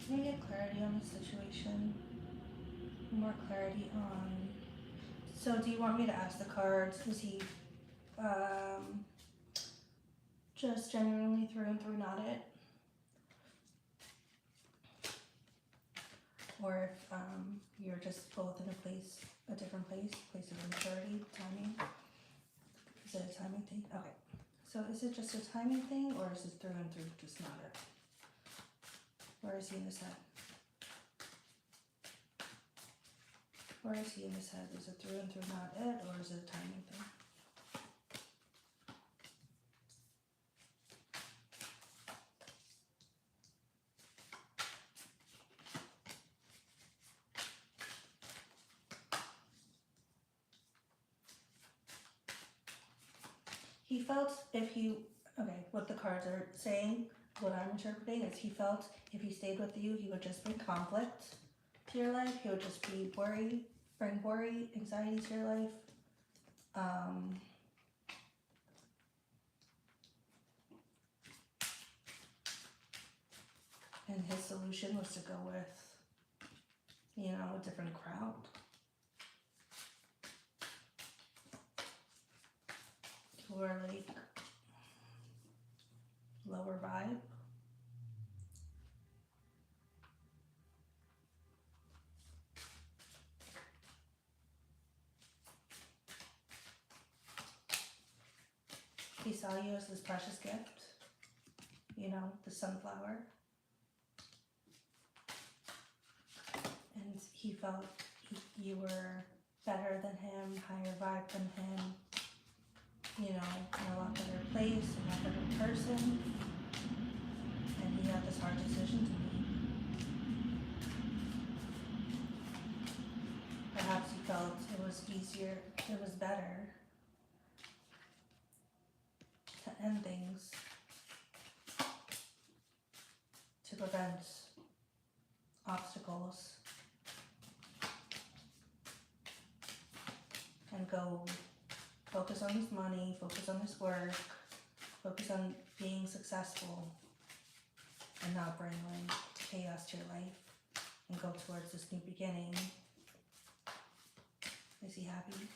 S1: Can we get clarity on the situation? More clarity on. So, do you want me to ask the cards? Was he um, just genuinely through and through not it? Or if you're just both in a different place of maturity, timing? Is it a timing thing? Okay. So is it just a timing thing or is it through and through just not it? Where is he in his head? Where is he in his head? Is it through and through not it or is it a timing thing? He felt if he, okay, what the cards are saying, what I'm interpreting is he felt if he stayed with you, he would just bring conflict to your life. He would just be bring worry, anxiety to your life. And his solution was to go with, a different crowd. Or like lower vibe. He saw you as this precious gift, the sunflower. And he felt you were better than him, higher vibe than him, in a lot better place, a lot better person. And he had this hard decision to make. Perhaps he felt it was easier, it was better to end things, to prevent obstacles, and go focus on his money, focus on his work, focus on being successful, and not bring like chaos to your life, and go towards this new beginning. Is he happy?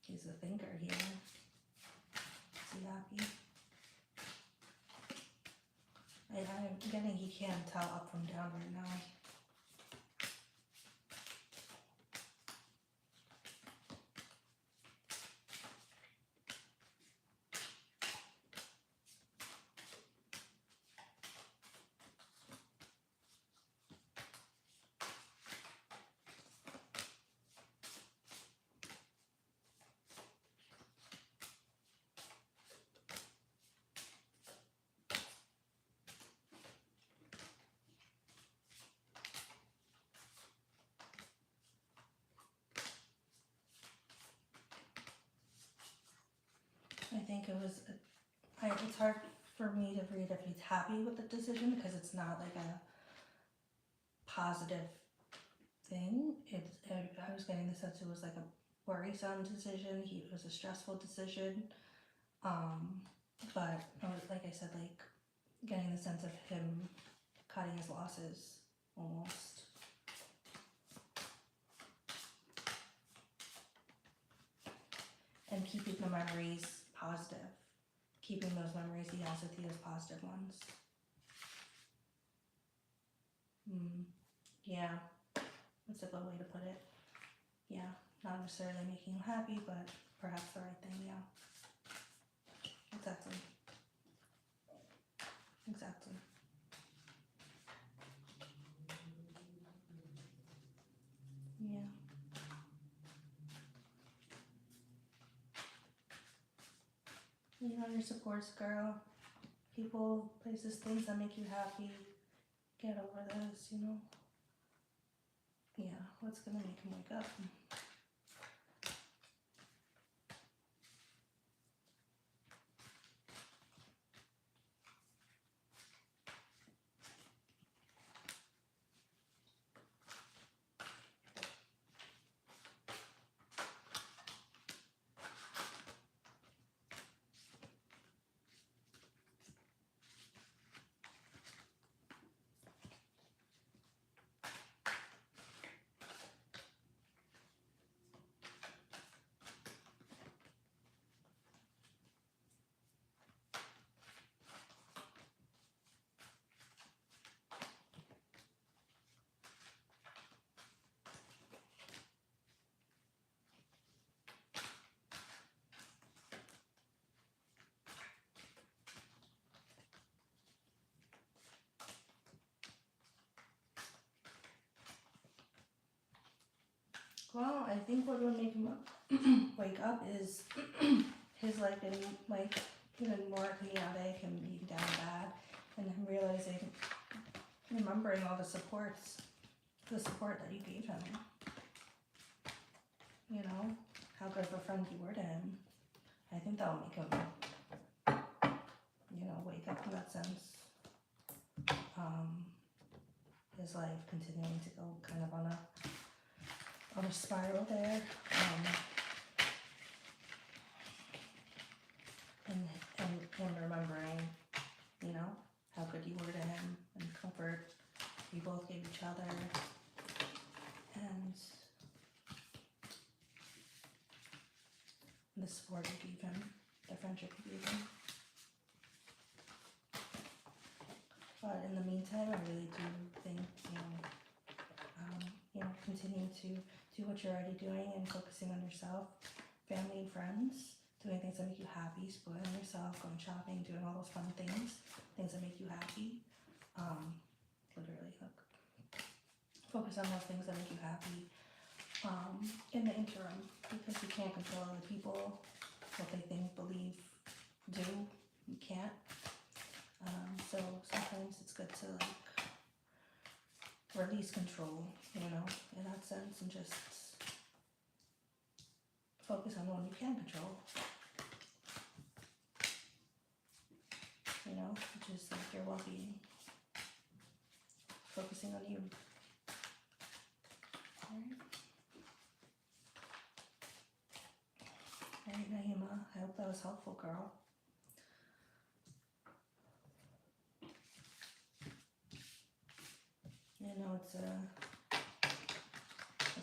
S1: He's a thinker here. Is he happy? I'm getting he can't tell up from down right now. I think it was, it's hard for me to read if he's happy with the decision because it's not like a positive thing. I was getting the sense it was like a worrisome decision. It was a stressful decision. But like I said, like getting the sense of him cutting his losses almost. And keeping the memories positive. Keeping those memories he has with you as positive ones. Yeah, that's a good way to put it. Yeah, not necessarily making you happy, but perhaps the right thing, yeah. Exactly. Yeah. Your supports, girl. People, places, things that make you happy. Get over this, Yeah, what's gonna make him wake up? Well, I think what would make him wake up is his life getting like even more chaotic and being down bad, and him realizing, remembering all the support that you gave him. You know, how good of a friend you were to him. I think that'll make him, you know, wake up in that sense. His life continuing to go kind of on a spiral there. And remembering, you know, how good you were to him and comfort you both gave each other, and the support you gave him, the friendship you gave him. But in the meantime, I really do think, continue to do what you're already doing and focusing on yourself, family and friends, doing things that make you happy, spoiling yourself, going shopping, doing all those fun things that make you happy. Literally, like, focus on those things that make you happy in the interim, because you can't control other people, what they think, believe, do. You can't. So sometimes it's good to like release control, you know, in that sense, and just focus on what you can control. You know, which is like your well-being. Focusing on you. Alright, Naima, I hope that was helpful, girl. You know, it's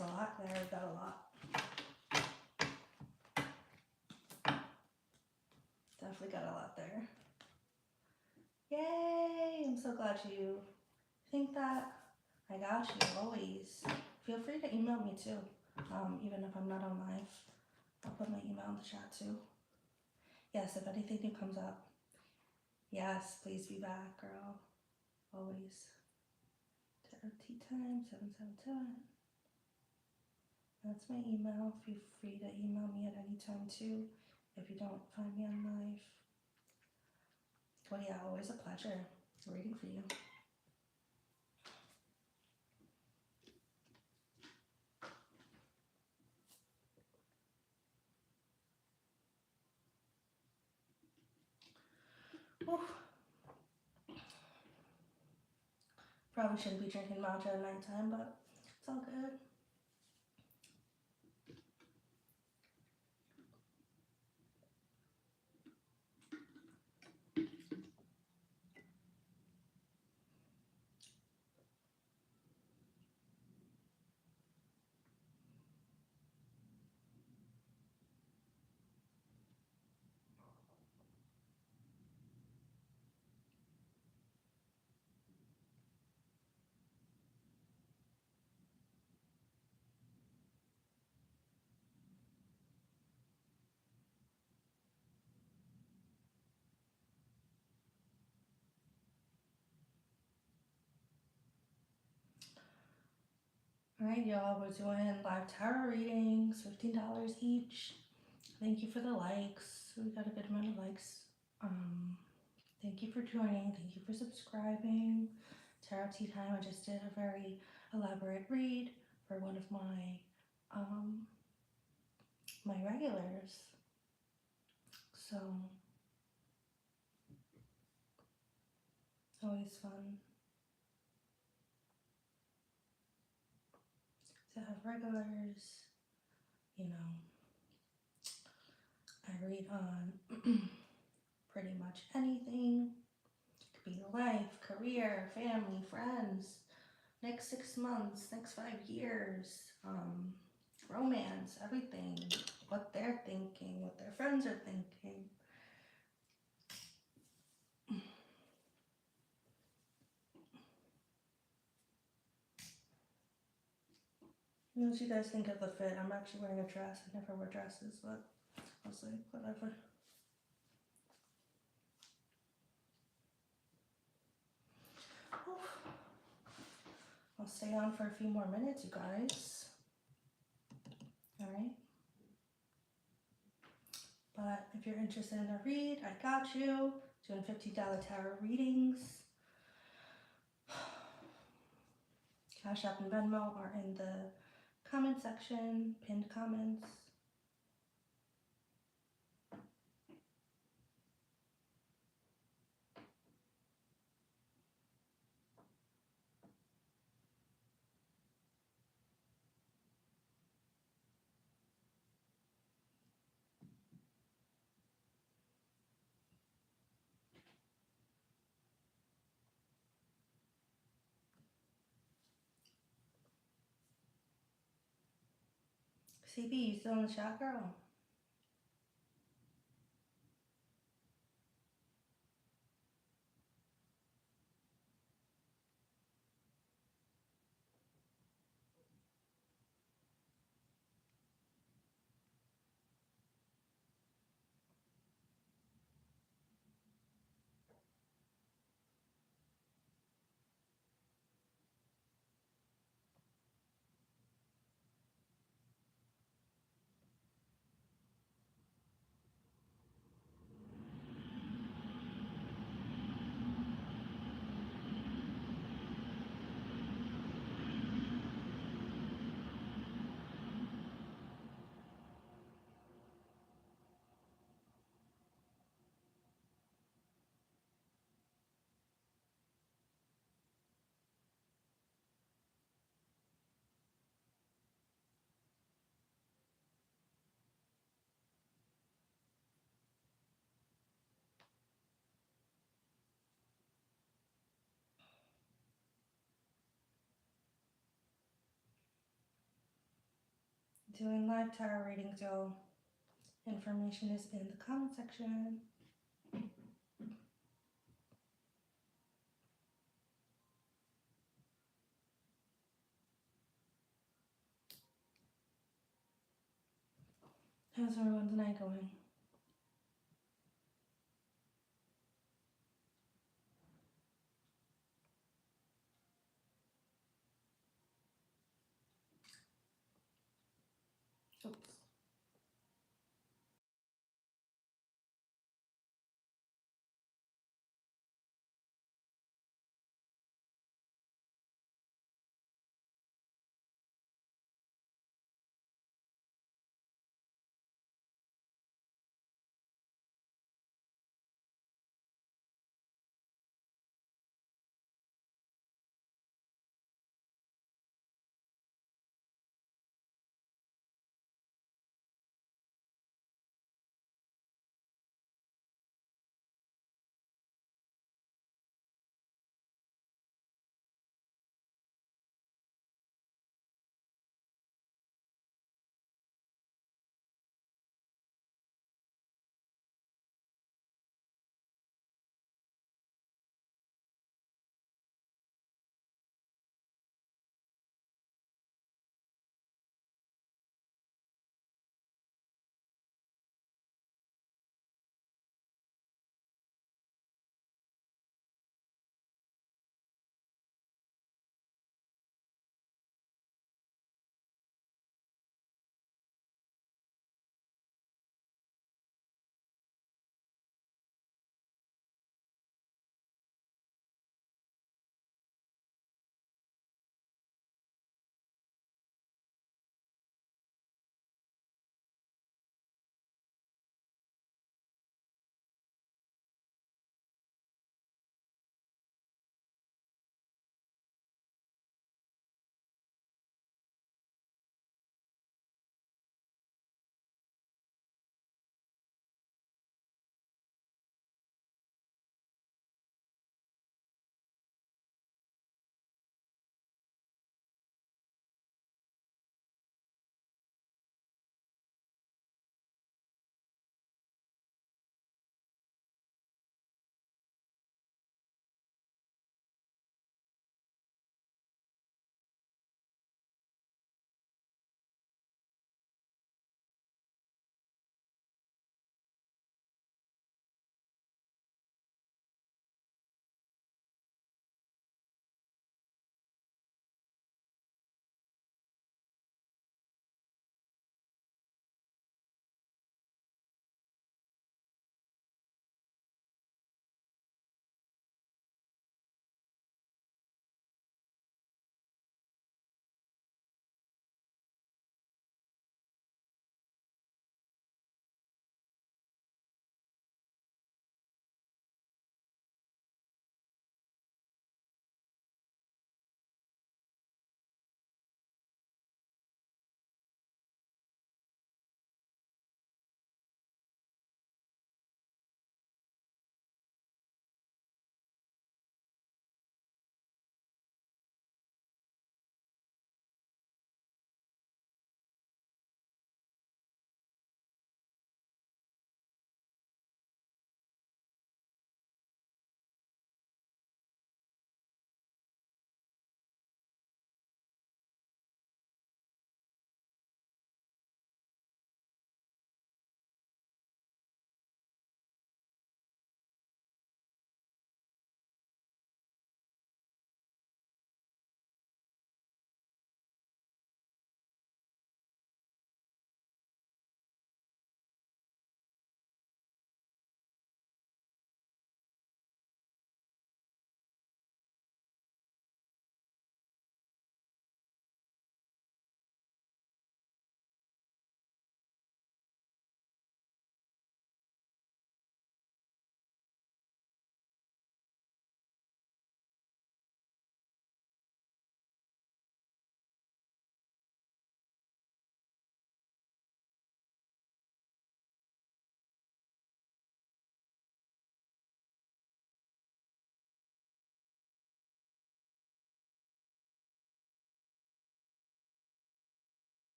S1: a lot there. I've got a lot. Definitely got a lot there. Yay! I'm so glad you think that. I got you, always. Feel free to email me too, even if I'm not on live. I'll put my email in the chat too. Yes, if anything new comes up. Yes, please be back, girl. Always. Tarot Tea Time 777. That's my email. Feel free to email me at any time too, if you don't find me on live. Well, yeah, always a pleasure reading for you. Oof. Probably shouldn't be drinking matcha at nighttime, but it's all good. Alright, y'all, we're doing live tarot readings, $15 each. Thank you for the likes. We got a good amount of likes. Thank you for joining. Thank you for subscribing. Tarot Tea Time. I just did a very elaborate read for one of my my regulars. So always fun to have regulars. You know, I read on pretty much anything. It could be life, career, family, friends, next 6 months, next 5 years, romance, everything, what they're thinking, what their friends are thinking. What did you guys think of the fit? I'm actually wearing a dress. I never wear dresses, but I was like, whatever. I'll stay on for a few more minutes, you guys. Alright. But But if you're interested in a read, I got you. Doing $50 tarot readings. Cash App and Venmo are in the comment section, pinned comments. CB, you still in the chat, girl? Doing live tarot readings, y'all. Information is in the comment section. How's everyone's night going? Oops.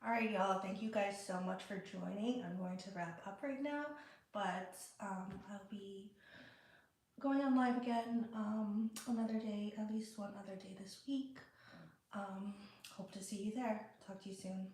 S1: All right, y'all. Thank you guys so much for joining. I'm going to wrap up right now, but I'll be going on live again another day, at least one other day this week. Hope to see you there. Talk to you soon.